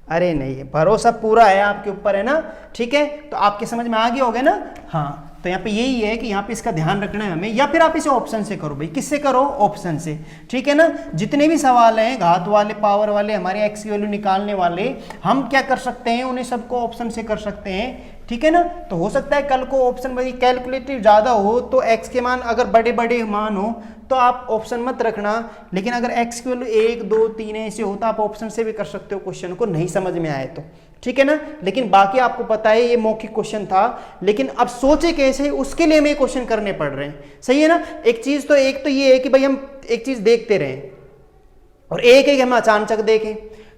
A: अरे नहीं, भरोसा पूरा है आपके ऊपर, है ना? ठीक है, तो आपके समझ में आ गया होगा ना? हाँ, तो यहाँ पे यही है कि यहाँ पे इसका ध्यान रखना है हमें, या फिर आप इसे ऑप्शन से करो भाई। किससे करो? ऑप्शन से, ठीक है ना? जितने भी सवाल हैं घात वाले, पावर वाले, हमारे एक्स की वैल्यू निकालने वाले, हम क्या कर सकते हैं, उन्हें सबको ऑप्शन से कर सकते हैं, ठीक है ना? तो हो सकता है कल को ऑप्शन भाई कैलकुलेटिव ज़्यादा हो तो एक्स के मान अगर बड़े बड़े मान हो तो आप ऑप्शन मत रखना, लेकिन अगर एक्स की वैल्यू 1 2 3 ऐसे हो तो आप ऑप्शन से भी कर सकते हो क्वेश्चन को, नहीं समझ में आए तो, ठीक है ना? लेकिन बाकी आपको पता है ये मौखिक क्वेश्चन था, लेकिन अब सोचे कैसे उसके लिए हमें क्वेश्चन करने पड़ रहे हैं, सही है ना? एक चीज तो ये है कि भाई हम एक चीज देखते रहें और एक हम अचानक देखें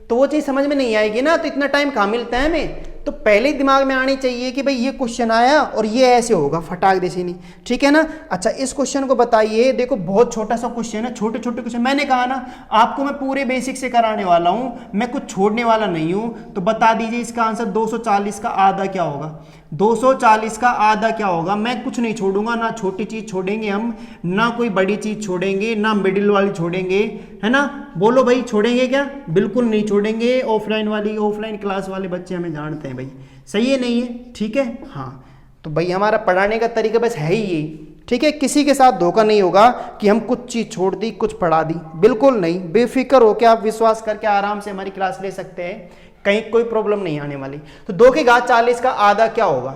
A: तो वो चीज समझ में नहीं आएगी ना, तो इतना टाइम कहाँ मिलता है हमें? तो पहले दिमाग में आनी चाहिए कि भाई ये क्वेश्चन आया और ये ऐसे होगा, फटाक देसी नहीं, ठीक है ना? अच्छा, इस क्वेश्चन को बताइए, देखो बहुत छोटा सा क्वेश्चन है, छोटे छोटे क्वेश्चन, मैंने कहा ना आपको मैं पूरे बेसिक से कराने वाला हूं, मैं कुछ छोड़ने वाला नहीं हूं। तो बता दीजिए इसका आंसर 240 का आधा क्या होगा? 240 का आधा क्या होगा? मैं कुछ नहीं छोड़ूंगा, ना छोटी चीज छोड़ेंगे हम, ना कोई बड़ी चीज छोड़ेंगे, ना मिडिल वाली छोड़ेंगे, है ना? बोलो भाई, छोड़ेंगे क्या? बिल्कुल नहीं छोड़ेंगे। ऑफलाइन क्लास वाले बच्चे हमें जानते हैं भाई, सही है नहीं है? ठीक है, हाँ। तो भाई हमारा पढ़ाने का तरीका बस है ही ये, ठीक है? किसी के साथ धोखा नहीं होगा कि हम कुछ चीज छोड़ दी कुछ पढ़ा दी, बिल्कुल नहीं। बेफिक्र होकर आप विश्वास करके आराम से हमारी क्लास ले सकते हैं, कहीं कोई प्रॉब्लम नहीं आने वाली। तो 2 की घात 40 का आधा क्या होगा?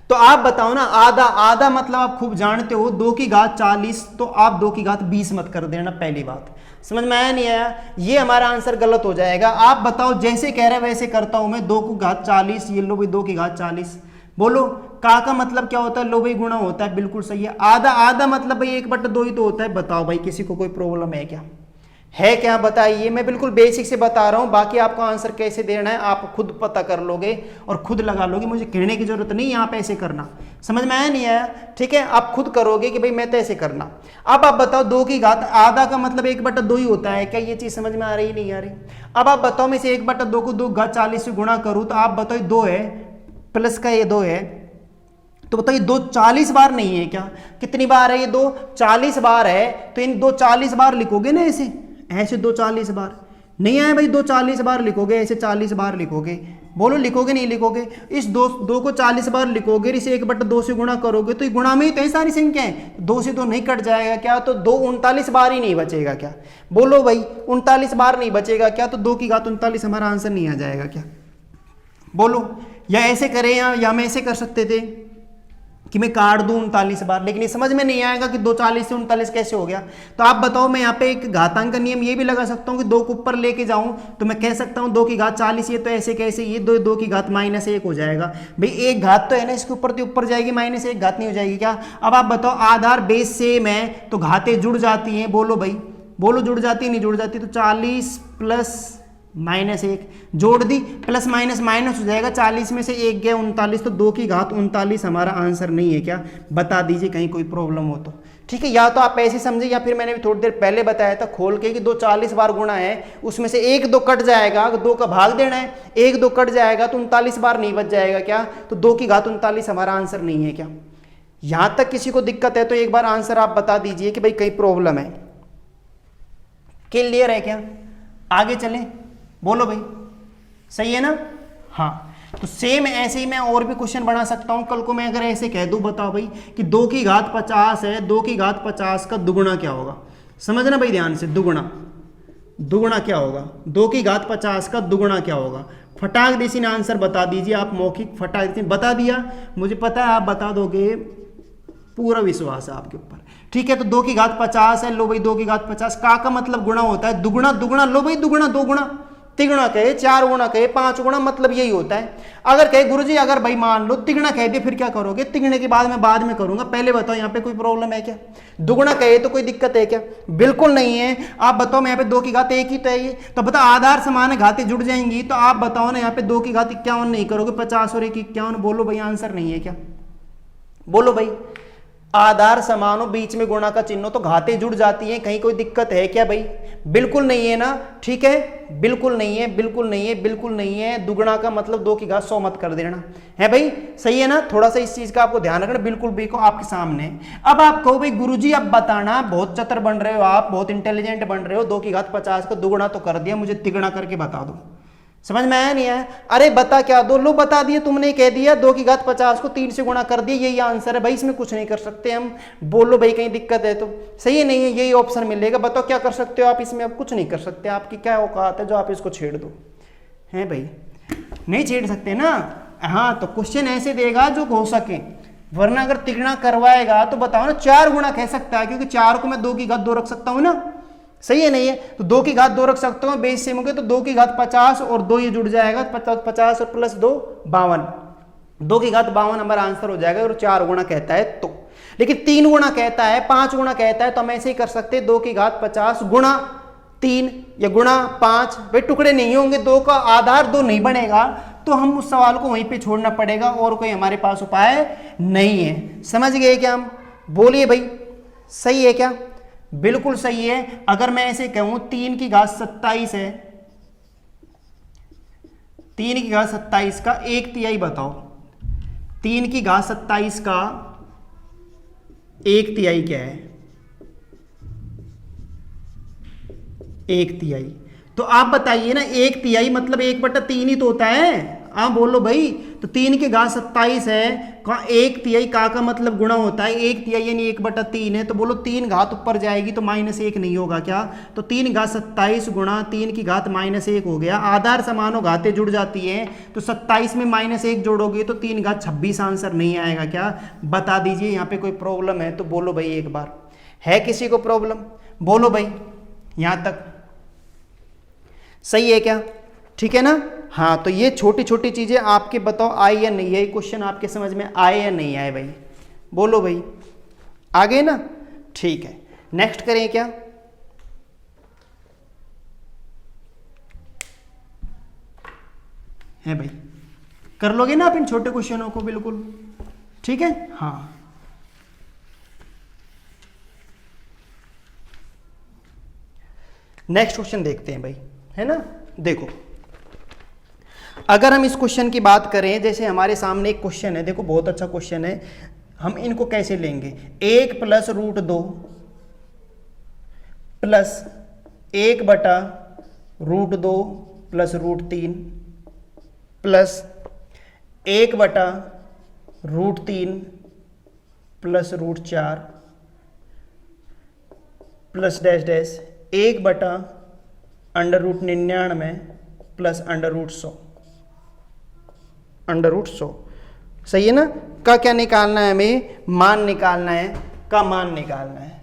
A: तो आप बताओ ना, आधा मतलब आप खूब जानते हो, 2 की घात 40, तो आप 2 की घात 20 मत कर देना, पहली बात। समझ में आया नहीं आया? ये हमारा आंसर गलत हो जाएगा। आप बताओ, जैसे कह रहे वैसे करता हूं मैं। 2 की घात 40, ये लो भाई 2 की घात 40, बोलो का मतलब क्या होता है? लो भाई गुणा होता है, बिल्कुल सही है। आधा मतलब भाई 1/2 ही तो होता है। बताओ भाई, किसी को कोई प्रॉब्लम है क्या? है क्या? बताइए। मैं बिल्कुल बेसिक से बता रहा हूं, बाकी आपको आंसर कैसे देना है आप खुद पता कर लोगे और खुद लगा लोगे, मुझे कहने की जरूरत नहीं यहाँ पे ऐसे करना। समझ में आया नहीं आया? ठीक है, आप खुद करोगे कि भाई मैं तो ऐसे करना। अब आप बताओ, 2 की घात आधा का मतलब 1/2 ही होता है क्या? ये चीज समझ में आ रही नहीं आ रही? अब आप बताओ, मैं इसे 1/2 को 2 घात 40 से गुणा करूं तो आप बताओ 2 है, प्लस का ये 2 है, तो बताइए 2 40 बार नहीं है क्या? कितनी बार है ये? 2 40 बार है। तो इन 2 40 बार लिखोगे ना, ऐसे 2 40 बार नहीं आए भाई, 2 40 बार लिखोगे, ऐसे 40 बार लिखोगे। बोलो लिखोगे नहीं लिखोगे? इस 2 को 40 बार लिखोगे, इसे 1/2 से गुणा करोगे तो ये गुणा में ही तो सारी संख्या है, 2 से तो नहीं कट जाएगा क्या? तो 2 39 बार ही नहीं बचेगा क्या? बोलो भाई, 39 बार नहीं बचेगा क्या? तो 2 की घात 39 हमारा आंसर नहीं आ जाएगा क्या? बोलो, या ऐसे करें या हम ऐसे कर सकते थे कि मैं काट दूं 39 बार, लेकिन ये समझ में नहीं आएगा कि 2 40 से 39 कैसे हो गया। तो आप बताओ, मैं यहाँ पे एक घातांक का नियम ये भी लगा सकता हूँ कि 2 को ऊपर लेके जाऊं तो मैं कह सकता हूँ 2 की घात 40, ये तो ऐसे कैसे, ये 2 की घात -1 हो जाएगा भाई। एक घात तो है ना, इसके ऊपर तो ऊपर जाएगी, -1 घात नहीं हो जाएगी क्या? अब आप बताओ, आधार बेस सेम है तो घातें जुड़ जाती हैं। बोलो भाई, बोलो जुड़ जाती है नहीं जुड़ जाती? तो 40 + -1 जोड़ दी, प्लस माइनस माइनस हो जाएगा, 40 में से 1 गया 39, तो 2 की घात 39 हमारा आंसर नहीं है क्या? बता दीजिए कहीं कोई प्रॉब्लम हो तो। ठीक है, या तो आप ऐसे समझे, या फिर मैंने भी थोड़ी देर पहले बताया था खोल के कि 2 40 बार गुणा है, उसमें से 1 2 कट जाएगा, 2 का भाग देना है, 1 2 कट जाएगा तो 39 बार नहीं बच जाएगा क्या? तो 2 की घात 39 हमारा आंसर नहीं है क्या? यहां तक किसी को दिक्कत है तो एक बार आंसर आप बता दीजिए कि भाई कहीं प्रॉब्लम है। क्लियर है क्या? आगे चलें, बोलो भाई, सही है ना? हाँ, तो सेम ऐसे ही मैं और भी क्वेश्चन बना सकता हूं। कल को मैं अगर ऐसे कह दूं, बताओ भाई कि 2 की घात 50 है, 2 की घात 50 का दुगुना क्या होगा? समझना भाई ध्यान से, दुगुना क्या होगा? 2 की घात 50 का दुगुना क्या होगा? फटाक देसी ने आंसर बता दीजिए आप, मौखिक फटाक देसी बता दिया, मुझे पता है आप बता दोगे, पूरा विश्वास है आपके ऊपर। ठीक है, तो 2 की घात 50 है, लो भाई 2 की घात 50, का मतलब गुणा होता है, दुगुना, लो भाई दुगुना, 2 गुणा, 3 गुणा कहे, 4 गुणा कहे, 5 गुणा, मतलब यही होता है। अगर कहे गुरुजी अगर भाई मान लो तिगुना कह दिए, फिर क्या करोगे? तिगुने के बाद में करूंगा, पहले बताओ यहाँ पे कोई प्रॉब्लम है क्या? दुगुना कहे तो कोई दिक्कत है क्या? बिल्कुल नहीं है। आप बताओ, मैं यहाँ पे 2 की घात 1 ही तो है ये, तो बताओ आधार समान है, घातें जुड़ जाएंगी, तो आप बताओ ना, यहाँ पे 2 की घात 51 नहीं करोगे, 50 और 1 51, बोलो भाई आंसर नहीं है क्या? बोलो भाई, आधार समान हो, बीच में गुणा का चिन्ह हो तो घातें जुड़ जाती हैं, कहीं कोई दिक्कत है क्या भाई? बिल्कुल नहीं है ना, ठीक है, बिल्कुल नहीं है, बिल्कुल नहीं है, बिल्कुल नहीं है। दुगुना का मतलब 2 की घात 100 मत कर देना, है भाई, सही है ना? थोड़ा सा इस चीज का आपको ध्यान रखना, बिल्कुल भी को आपके सामने। अब आप कहो भाई गुरुजी अब बताना, बहुत चतुर बन रहे हो आप, बहुत इंटेलिजेंट बन रहे हो, 2 की घात 50 का दुगुना तो कर दिया, मुझे तिगुना करके बता दो। समझ में आया नहीं आया? अरे बता क्या दो, लो बता दिए तुमने, कह दिया 2 की घात 50 को 3 से गुणा कर दिया, यही आंसर है भाई, इसमें कुछ नहीं कर सकते हम। बोलो भाई कहीं दिक्कत है तो? सही है, नहीं है, यही ऑप्शन मिलेगा। बताओ क्या कर सकते हो आप इसमें? अब कुछ नहीं कर सकते, आपकी क्या औकात है जो आप इसको छेड़ दो, है भाई? नहीं छेड़ सकते ना। हाँ तो क्वेश्चन ऐसे देगा जो हो सके, वरना अगर तिगुना करवाएगा तो बताओ ना 4 गुणा कह सकता है, क्योंकि 4 को मैं 2 की घात 2 रख सकता हूं ना, सही है नहीं है? तो 2 की घात 2 रख सकता हूँ, बेस सेम हो गया तो 2 की घात 50 और 2 ये जुड़ जाएगा, 50 और प्लस 2 52, 2 की घात 52 हमारा आंसर हो जाएगा। और 4 गुणा कहता है तो, लेकिन 3 गुणा कहता है, 5 गुणा कहता है, तो हम ऐसे ही कर सकते हैं 2 की घात 50 गुणा 3 या गुणा 5। भाई टुकड़े नहीं होंगे, 2 का आधार 2 नहीं बनेगा, तो हम उस सवाल को वहीं पे छोड़ना पड़ेगा, और कोई हमारे पास उपाय नहीं है। समझ गए क्या हम? बोलिए भाई, सही है क्या? बिल्कुल सही है। अगर मैं ऐसे कहूं 3 की घात 27 है, 3 की घात 27 का 1/3 बताओ, 3 की घात 27 का 1/3 क्या है? 1/3। तो आप बताइए ना, 1/3 मतलब 1/3 ही तो होता है। हाँ बोलो भाई, तो 3 की घात 27 है, का 1/3 का मतलब गुणा होता है, 1/3 यानी 1/3 है, तो बोलो 3 घात ऊपर जाएगी तो -1 नहीं होगा क्या? तो 3 घात 27 गुणा 3 की घात -1 हो गया। आधार समान हो, घातें जुड़ जाती हैं, तो 27 में -1 जोड़ोगे तो 3 घात 26 आंसर नहीं आएगा क्या? बता दीजिए, यहाँ पे कोई प्रॉब्लम है तो बोलो भाई एक बार, है किसी को प्रॉब्लम? बोलो भाई, यहाँ तक सही है क्या? ठीक है ना? हाँ तो ये छोटी छोटी चीजें आपके बताओ आई या नहीं है, क्वेश्चन आपके समझ में आए या नहीं आए भाई? बोलो भाई, आ गए ना? ठीक है, नेक्स्ट करें क्या? है भाई, कर लोगे ना आप इन छोटे क्वेश्चनों को? बिल्कुल ठीक है। हाँ नेक्स्ट क्वेश्चन देखते हैं भाई, है ना? देखो अगर हम इस क्वेश्चन की बात करें, जैसे हमारे सामने एक क्वेश्चन है, देखो बहुत अच्छा क्वेश्चन है, हम इनको कैसे लेंगे? 1 + √2 plus 1/√2 plus √3 plus 1/√3 plus √4 plus dash dash 1/√99 plus √100 √100। सही है ना? का क्या निकालना है हमें? मान निकालना है, का मान निकालना है।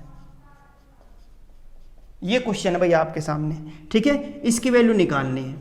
A: ये क्वेश्चन है भाई आपके सामने, ठीक है? इसकी वैल्यू निकालनी है,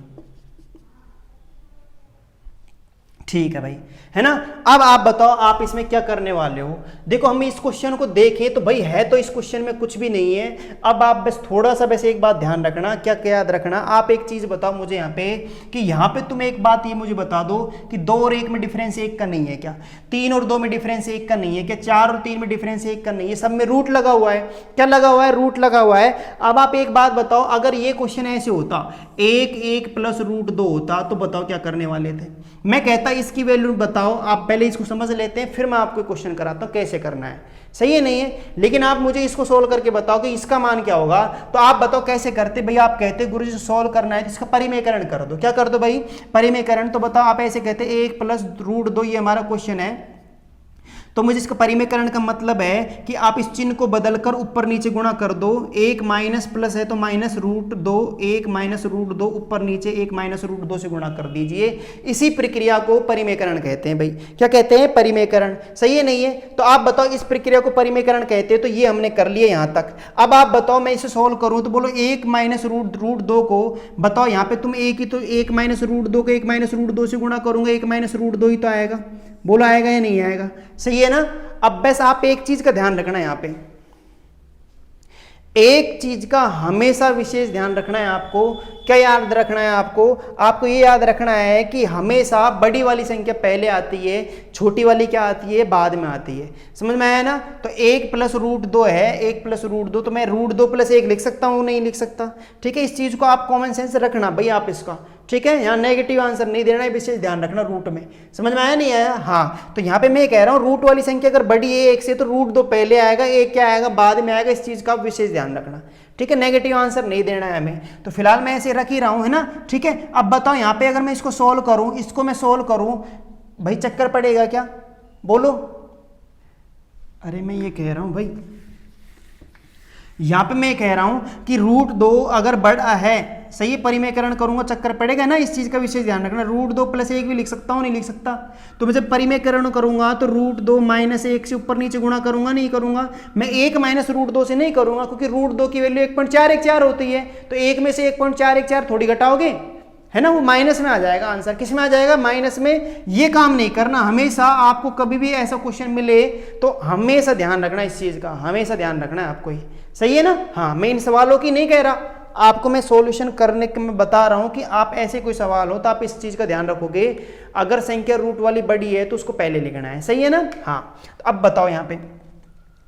A: ठीक है भाई, है ना? अब आप बताओ आप इसमें क्या करने वाले हो? देखो हम इस क्वेश्चन को देखें तो भाई है तो इस क्वेश्चन में कुछ भी नहीं है। अब आप बस थोड़ा सा वैसे एक बात ध्यान रखना, क्या क्या याद रखना, आप एक चीज बताओ मुझे यहाँ पे, कि यहाँ पे तुम एक बात ये मुझे बता दो कि 2 और 1 में डिफरेंस 1 का नहीं है क्या? 3 और 2 में डिफरेंस 1 का नहीं है क्या? 4 और 3 में डिफरेंस 1 का नहीं है? सब में रूट लगा हुआ है। क्या लगा हुआ है? रूट लगा हुआ है। अब आप एक बात बताओ, अगर ये क्वेश्चन ऐसे होता 1 + √2 होता तो बताओ क्या करने वाले थे? मैं कहता इसकी वैल्यू बताओ, आप पहले इसको समझ लेते हैं, फिर मैं आपको क्वेश्चन कराता हूं कैसे करना है। सही है नहीं है? लेकिन आप मुझे इसको सोल्व करके बताओ कि इसका मान क्या होगा। तो आप बताओ कैसे करते भाई? आप कहते गुरुजी सोल्व करना है तो इसका परिमेयकरण कर दो। क्या कर दो भाई? परिमेयकरण। तो बताओ आप ऐसे कहते 1 + √2, ये हमारा क्वेश्चन है, तो मुझे इसका परिमेयकरण का मतलब है कि आप इस चिन्ह को बदलकर ऊपर नीचे गुणा कर दो। 1 माइनस प्लस है तो -√2, 1 - √2 ऊपर नीचे 1 - √2 से गुणा कर दीजिए। इसी प्रक्रिया को परिमेयकरण कहते हैं भाई। क्या कहते हैं? परिमेयकरण। सही है नहीं है? तो आप बताओ इस प्रक्रिया को परिमेयकरण कहते हैं, तो ये हमने कर लिया यहां तक। अब आप बताओ मैं इसे सोल्व करूं तो बोलो 1 - √2 को बताओ, यहाँ पे तुम एक ही तो 1 - √2 को 1 - √2 से गुणा करूंगा, 1 - √2 ही तो आएगा। बोला आएगा या नहीं आएगा? सही है ना? अब बस आप एक चीज का ध्यान रखना, यहां पे एक चीज का हमेशा विशेष ध्यान रखना है आपको। क्या याद रखना है आपको ये याद रखना है कि हमेशा बड़ी वाली संख्या पहले आती है, छोटी वाली क्या आती है, बाद में आती है। समझ में आया ना? तो 1 + √2 है, 1 + √2, तो मैं √2 + 1 लिख सकता हूँ, नहीं लिख सकता? ठीक है, इस चीज को आप कॉमन सेंस रखना भाई आप इसका। ठीक है, यहाँ नेगेटिव आंसर नहीं देना है, विशेष ध्यान रखना रूट में। समझ में आया नहीं आया? हाँ, तो यहाँ पे मैं कह रहा हूँ रूट वाली संख्या अगर बड़ी है 1 से तो √2 पहले आएगा, 1 क्या आएगा, बाद में आएगा। इस चीज का विशेष ध्यान रखना। ठीक है, नेगेटिव आंसर नहीं देना है हमें। तो फिलहाल मैं ऐसे रख ही रहा हूँ, है ना? ठीक है, अब बताओ यहाँ पे अगर मैं इसको सोल्व करूँ, इसको मैं सोल्व करूँ, भाई चक्कर पड़ेगा क्या? बोलो। अरे मैं ये कह रहा हूँ भाई, यहाँ पे मैं कह रहा हूँ कि √2 अगर बड़ा है, सही परिमेयकरण करूंगा चक्कर पड़ेगा ना, इस चीज का विशेष ध्यान रखना। √2 + 1 भी लिख सकता हूँ, नहीं लिख सकता? तो मैं जब परिमेयकरण करूंगा तो √2 - 1 से ऊपर नीचे गुणा करूंगा, नहीं करूंगा? मैं 1 - √2 से नहीं करूंगा, क्योंकि √2 की वैल्यू 1.414 होती है, तो 1 में से 1.414 थोड़ी घटाओगे, है ना? वो माइनस में आ जाएगा आंसर। किस में आ जाएगा? माइनस में। ये काम नहीं करना। हमेशा आपको कभी भी ऐसा क्वेश्चन मिले तो हमेशा ध्यान रखना इस चीज का, हमेशा ध्यान रखना है आपको ही। सही है ना? हाँ, मैं इन सवालों की नहीं कह रहा, आपको मैं सॉल्यूशन करने के मैं बता रहा हूं कि आप ऐसे कोई सवाल हो तो आप इस चीज का ध्यान रखोगे। अगर संख्या रूट वाली बड़ी है तो उसको पहले लिखना है। सही है ना? हाँ, तो अब बताओ यहाँ पे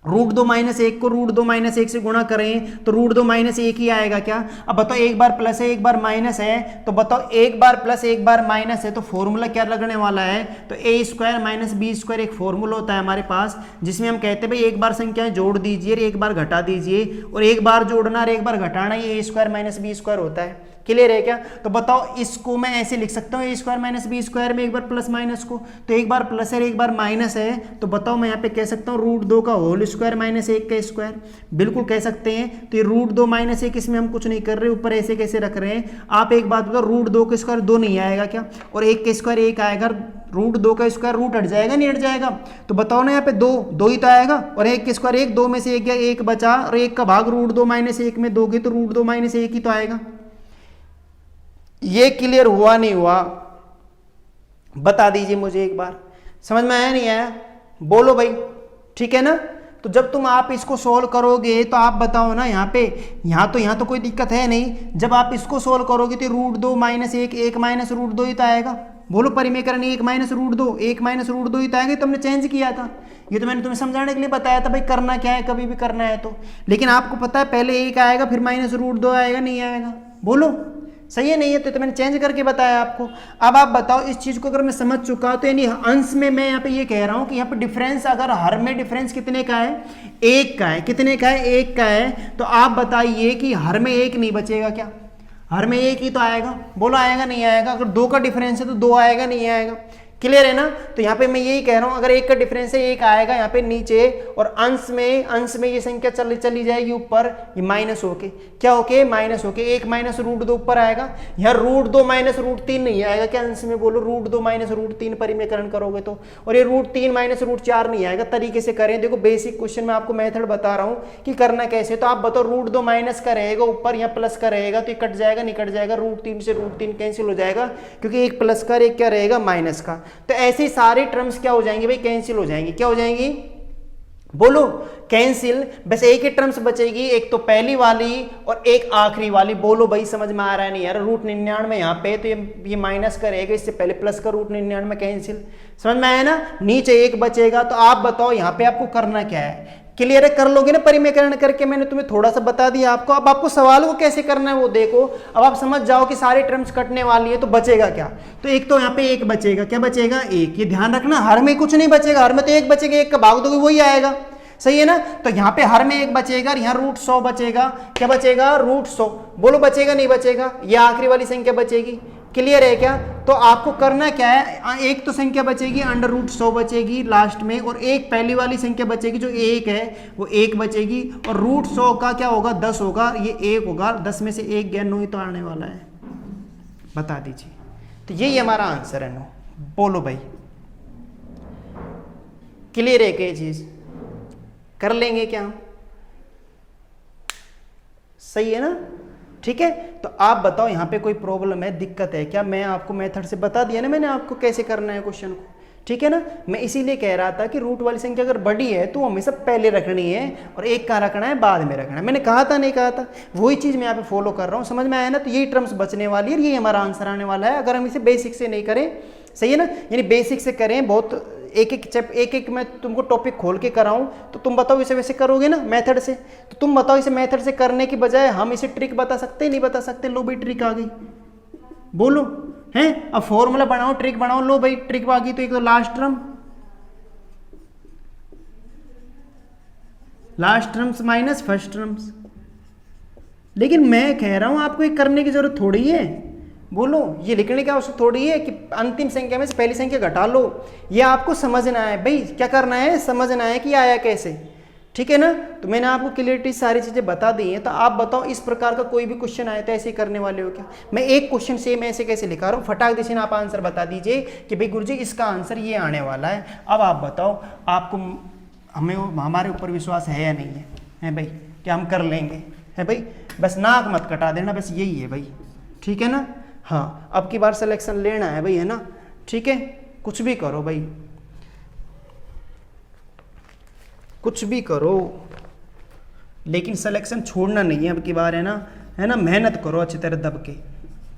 A: √2 - 1 को √2 - 1 से गुणा करें तो √2 - 1 ही आएगा क्या? अब बताओ, एक बार प्लस है एक बार माइनस है, तो बताओ एक बार प्लस एक बार माइनस है तो फॉर्मूला क्या लगने वाला है? तो a² - b² एक फॉर्मूला होता है हमारे पास, जिसमें हम कहते हैं भाई एक बार संख्याएं जोड़ दीजिए, एक बार घटा दीजिए, और एक बार जोड़ना और एक बार घटाना, ये a² - b² होता है। क्लियर है क्या? तो बताओ, इसको मैं ऐसे लिख सकता हूँ a² - b² में एक बार प्लस माइनस को, तो एक बार प्लस है एक बार माइनस है, तो बताओ मैं यहाँ पे कह सकता हूँ √2 का होल स्क्वायर - 1 का स्क्वायर, बिल्कुल कह सकते हैं। तो ये √2 - 1 इसमें हम कुछ नहीं कर रहे, ऊपर ऐसे कैसे रख रहे हैं? आप एक बात बताओ, √2 का स्क्वायर 2 नहीं आएगा क्या? और 1 का स्क्वायर 1 आएगा, √2 का स्क्वायर रूट हट जाएगा, नहीं हट जाएगा? तो बताओ ना, यहाँ पे 2 ही तो आएगा, और 1 का स्क्वायर 1, 2 में से 1 गया, 1 बचा, और 1 का भाग √2 - 1 में दोगे तो √2 - 1 ही तो आएगा। ये क्लियर हुआ नहीं हुआ? बता दीजिए मुझे एक बार। समझ में आया नहीं आया? बोलो भाई। ठीक है ना? तो जब तुम आप इसको सोल्व करोगे तो आप बताओ ना, यहाँ तो कोई दिक्कत है नहीं। जब आप इसको सोल्व करोगे तो √2 - 1 1 - √2 ही तो आएगा। बोलो, परिमेयकरण 1 - √2 1 - √2 ही तो आएगा। तो हमने चेंज किया था, ये तो मैंने तुम्हें समझाने के लिए बताया था भाई, करना क्या है कभी भी करना है तो। लेकिन आपको पता है पहले 1 आएगा फिर -√2 आएगा, नहीं आएगा? बोलो, सही है नहीं है? तो मैंने चेंज करके बताया आपको। अब आप बताओ, इस चीज को अगर मैं समझ चुका तो यानी अंश में मैं यहाँ पे ये कह रहा हूँ कि यहाँ पे डिफरेंस, अगर हर में डिफरेंस कितने का है? 1 का है। कितने का है? 1 का है। तो आप बताइए कि हर में 1 नहीं बचेगा क्या? हर में 1 ही तो आएगा। बोलो, आएगा नहीं आएगा? अगर 2 का डिफरेंस है तो 2 आएगा, नहीं आएगा? क्लियर है ना? तो यहाँ पे मैं यही कह रहा हूँ, अगर 1 का डिफरेंस है 1 आएगा यहाँ पे नीचे, और अंश में ये संख्या चली जाएगी ऊपर, ये माइनस होके क्या होके? माइनस होके 1 - √2 ऊपर आएगा। यहाँ √2 - √3 नहीं आएगा क्या अंश में? बोलो, √2 - √3 परिमेयकरण करोगे तो, और ये √3 - √4 नहीं आएगा। तरीके से करें, देखो बेसिक क्वेश्चन में आपको मेथड बता रहा हूँ कि करना कैसे। तो आप बताओ, √2 माइनस का रहेगा ऊपर, यहाँ प्लस का रहेगा, तो ये कट जाएगा, नहीं कट जाएगा? √3 से √3 कैंसिल हो जाएगा, क्योंकि एक प्लस का एक क्या रहेगा? माइनस का। तो ऐसे सारे टर्म्स क्या हो जाएंगे भाई? कैंसिल हो जाएंगे। क्या हो जाएंगी? बोलो, कैंसिल। बस एक ही टर्म्स बचेगी, एक तो पहली वाली और एक आखिरी वाली। बोलो भाई, समझ में आ रहा है नहीं यार? √99 यहाँ पे तो ये माइनस का रहेगा, इससे पहले प्लस का √99 कैंसिल। समझ में आया ना? नीचे 1 बचेगा। तो आप बताओ यहाँ पे आपको करना क्या है? क्लियर है? कर लोगे ना परिमेयकरण करके? मैंने तुम्हें थोड़ा सा बता दिया आपको। अब आपको सवाल को कैसे करना है वो देखो। अब आप समझ जाओ कि सारी टर्म्स कटने वाली है, तो बचेगा क्या? तो एक तो यहाँ पे 1 बचेगा। क्या बचेगा? 1। ये ध्यान रखना, हर में कुछ नहीं बचेगा, हर में तो 1 बचेगा, 1 का भाग दोगे वही आएगा। सही है ना? तो यहाँ पे हर में 1 बचेगा, यहाँ √100 बचेगा। क्या बचेगा? √100। बोलो, बचेगा नहीं बचेगा? ये आखिरी वाली संख्या बचेगी। क्लियर है क्या? तो आपको करना क्या है, एक तो संख्या बचेगी √100 बचेगी लास्ट में, और एक पहली वाली संख्या बचेगी जो 1 है वो 1 बचेगी, और √100 का क्या होगा? 10 होगा, ये 1 होगा, 10 में से 1 गया, 9 ही तो आने वाला है। बता दीजिए। तो यही हमारा आंसर है, 9। बोलो भाई, क्लियर है क्या? ये चीज कर लेंगे क्या हम? सही है ना? ठीक है, तो आप बताओ यहाँ पे कोई प्रॉब्लम है, दिक्कत है क्या? मैं आपको मेथड से बता दिया ना मैंने आपको कैसे करना है क्वेश्चन को। ठीक है ना। मैं इसीलिए कह रहा था कि रूट वाली संख्या अगर बड़ी है तो हमेशा पहले रखनी है और एक का रखना है बाद में रखना है। मैंने कहा था नहीं कहा था, वही चीज़ मैं यहाँ पे फॉलो कर रहा हूँ। समझ में आया ना। तो यही टर्म्स बचने वाली है, यही हमारा आंसर आने वाला है अगर हम इसे बेसिक से नहीं करें। सही है ना, यानी बेसिक से करें। बहुत एक मैं तुमको टॉपिक खोल के कराऊं तो तुम बताओ इसे वैसे करोगे ना मेथड से। तो तुम बताओ इसे मेथड से करने की बजाय हम इसे ट्रिक बता सकते नहीं बता सकते। लो भाई ट्रिक आ गई, बोलो हैं। अब फॉर्मूला बनाओ, ट्रिक बनाओ। लो भाई ट्रिक आ गई। तो एक तो last terms minus first terms. लेकिन मैं कह रहा हूं आपको ये करने की जरूरत थोड़ी है। बोलो, ये लिखने की आवश्यकता थोड़ी है कि अंतिम संख्या में से पहली संख्या घटा लो। ये आपको समझना है भाई, क्या करना है, समझना है कि आया कैसे। ठीक है ना। तो मैंने आपको क्लियरिटी सारी चीजें बता दी हैं। तो आप बताओ इस प्रकार का कोई भी क्वेश्चन आया तो ऐसे ही करने वाले हो क्या। मैं एक क्वेश्चन सेम ऐसे कैसे लिखा रहा हूँ, फटाक देसी आप आंसर बता दीजिए कि भाई गुरुजी इसका आंसर ये आने वाला है। अब आप बताओ आपको हमारे ऊपर विश्वास है या नहीं है भाई, क्या हम कर लेंगे, है भाई। बस नाक मत कटा देना, बस यही है भाई। ठीक है ना। हाँ, अब की बार सिलेक्शन लेना है भाई, है ना। ठीक है, कुछ भी करो भाई, कुछ भी करो, लेकिन सिलेक्शन छोड़ना नहीं है अब की बार, है ना। मेहनत करो अच्छी तरह दब के।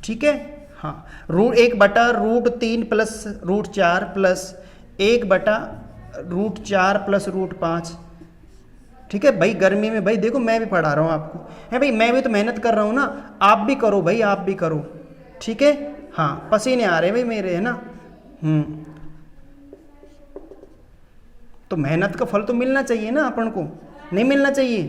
A: ठीक है। हाँ, √1/√3 प्लस √4 प्लस 1/√4 प्लस √5। ठीक है भाई। गर्मी में भाई देखो मैं भी पढ़ा रहा हूँ आपको, है भाई। मैं भी तो मेहनत कर रहा हूँ ना, आप भी करो भाई, आप भी करो। ठीक है। हाँ, पसीने आ रहे भाई मेरे, है ना। तो मेहनत का फल तो मिलना चाहिए ना अपन को, नहीं मिलना चाहिए?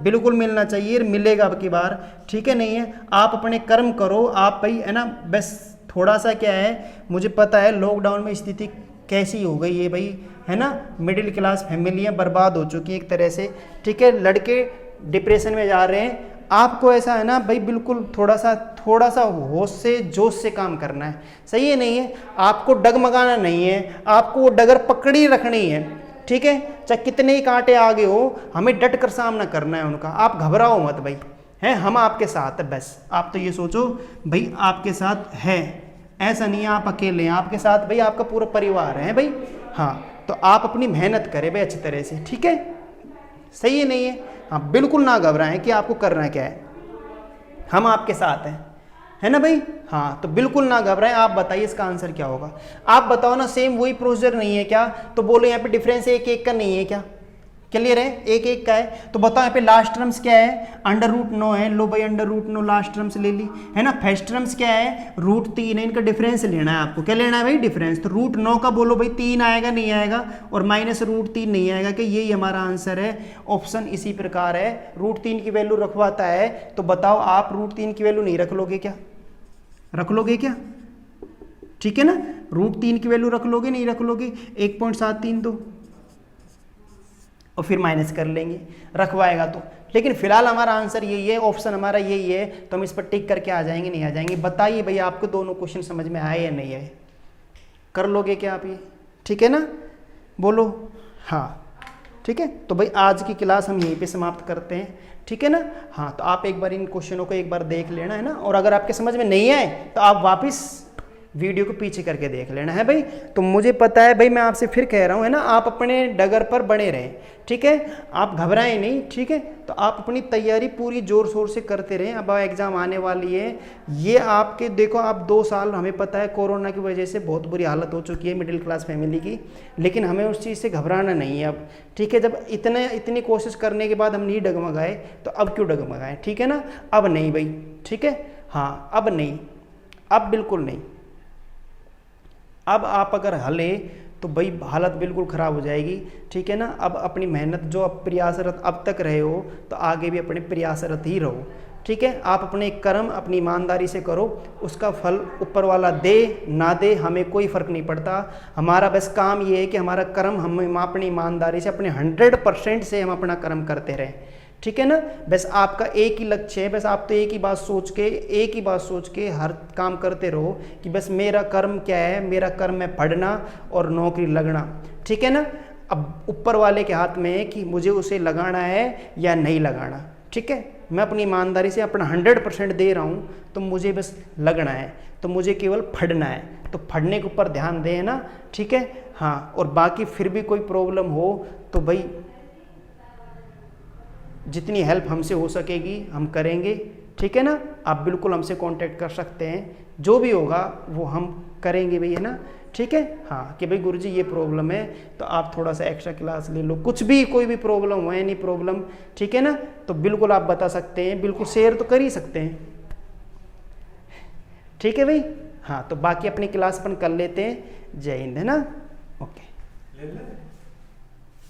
A: बिल्कुल मिलना चाहिए, मिलेगा अब की बार। ठीक है। नहीं है, आप अपने कर्म करो आप भाई, है ना। बस थोड़ा सा क्या है, मुझे पता है लॉकडाउन में स्थिति कैसी हो गई है भाई, है ना। मिडिल क्लास फैमिलियाँ बर्बाद हो चुकी हैं एक तरह से। ठीक है, लड़के डिप्रेशन में जा रहे हैं। आपको ऐसा है ना भाई, बिल्कुल थोड़ा सा होश से जोश से काम करना है। सही है, नहीं है? आपको डगमगाना नहीं है, आपको वो डगर पकड़ी रखनी है। ठीक है, चाहे कितने ही कांटे आगे हो, हमें डट कर सामना करना है उनका। आप घबराओ मत भाई, हैं, हम आपके साथ है। बस आप तो ये सोचो भाई आपके साथ है, ऐसा नहीं है आप अकेले हैं, आपके साथ भाई आपका पूरा परिवार है भाई। हाँ, तो आप अपनी मेहनत करें भाई अच्छी तरह से। ठीक है, सही है, नहीं है? हाँ, बिल्कुल ना घबराएं कि आपको करना क्या है, हम आपके साथ हैं, है ना भाई। हाँ, तो बिल्कुल ना घबराएं। आप बताइए इसका आंसर क्या होगा, आप बताओ ना। सेम वही प्रोसीजर नहीं है क्या? तो बोलो यहाँ पे डिफरेंस 1 का नहीं है क्या? क्लियर है, 1 का है। तो बताओ यहाँ पे लास्ट टर्म्स क्या है? √9 है। लो भाई √9 लास्ट टर्म्स ले ली, है ना। फर्स्ट टर्म्स क्या है? √3 है। इनका डिफरेंस लेना है आपको। क्या लेना है भाई? डिफरेंस। तो √9 का बोलो भाई 3 आएगा, नहीं आएगा, और माइनस √3 नहीं आएगा, कि यही हमारा आंसर है। ऑप्शन इसी प्रकार है। √3 की वैल्यू रखवाता है, तो बताओ आप √3 की वैल्यू नहीं रख लोगे क्या? रख लोगे क्या? ठीक है ना, √3 की वैल्यू रख लोगे, नहीं रख लोगे? 1.73 दो और फिर माइनस कर लेंगे, रखवाएगा तो। लेकिन फिलहाल हमारा आंसर यही है, ऑप्शन हमारा यही है, तो हम इस पर टिक करके आ जाएंगे, नहीं आ जाएंगे? बताइए भैया आपको दोनों क्वेश्चन समझ में आए या नहीं आए? कर लोगे क्या आप ये? ठीक है ना, बोलो हाँ। ठीक है, तो भाई आज की क्लास हम यहीं पे समाप्त करते हैं। ठीक है ना। हाँ, तो आप एक बार इन क्वेश्चनों को एक बार देख लेना, है ना। और अगर आपके समझ में नहीं आए तो आप वापस वीडियो को पीछे करके देख लेना, है भाई। तो मुझे पता है भाई, मैं आपसे फिर कह रहा हूँ, है ना, आप अपने डगर पर बने रहें। ठीक है, आप घबराएं नहीं। ठीक है, तो आप अपनी तैयारी पूरी जोर शोर से करते रहें। अब एग्ज़ाम आने वाली है, ये आपके देखो, आप 2 साल, हमें पता है कोरोना की वजह से बहुत बुरी हालत हो चुकी है मिडिल क्लास फैमिली की, लेकिन हमें उस चीज़ से घबराना नहीं है अब। ठीक है, जब इतनी कोशिश करने के बाद हम नहीं डगमगाए, तो अब क्यों डगमगाएं? ठीक है ना, अब नहीं भाई। ठीक है, हाँ, अब नहीं, अब बिल्कुल नहीं। अब आप अगर हले तो भाई हालत बिल्कुल ख़राब हो जाएगी। ठीक है ना। अब अपनी मेहनत जो अब प्रयासरत अब तक रहे हो, तो आगे भी अपने प्रयासरत ही रहो। ठीक है, आप अपने कर्म अपनी ईमानदारी से करो, उसका फल ऊपर वाला दे ना दे हमें कोई फ़र्क नहीं पड़ता। हमारा बस काम ये है कि हमारा कर्म हम अपनी ईमानदारी से, अपने 100% से हम अपना कर्म करते रहें। ठीक है ना। बस आपका एक ही लक्ष्य है, बस आप तो एक ही बात सोच के हर काम करते रहो कि बस मेरा कर्म क्या है, मेरा कर्म है पढ़ना और नौकरी लगना। ठीक है ना। अब ऊपर वाले के हाथ में है कि मुझे उसे लगाना है या नहीं लगाना। ठीक है, मैं अपनी ईमानदारी से अपना 100% दे रहा हूँ, तो मुझे बस लगना है, तो मुझे केवल फड़ना है, तो फड़ने के ऊपर ध्यान दें ना, ठीक है। हाँ, और बाकी फिर भी कोई प्रॉब्लम हो तो भाई जितनी हेल्प हमसे हो सकेगी हम करेंगे, ठीक है ना। आप बिल्कुल हमसे कांटेक्ट कर सकते हैं, जो भी होगा वो हम करेंगे भाई, है ना, ठीक है। हाँ कि भाई गुरुजी ये प्रॉब्लम है तो आप थोड़ा सा एक्स्ट्रा क्लास ले लो, कुछ भी कोई भी प्रॉब्लम हो, एनी प्रॉब्लम, ठीक है ना, तो बिल्कुल आप बता सकते हैं, बिल्कुल शेयर तो कर ही सकते हैं, ठीक है भाई। हाँ तो बाकी अपनी क्लास अपन कर लेते हैं। जय हिंद, है ना, ओके।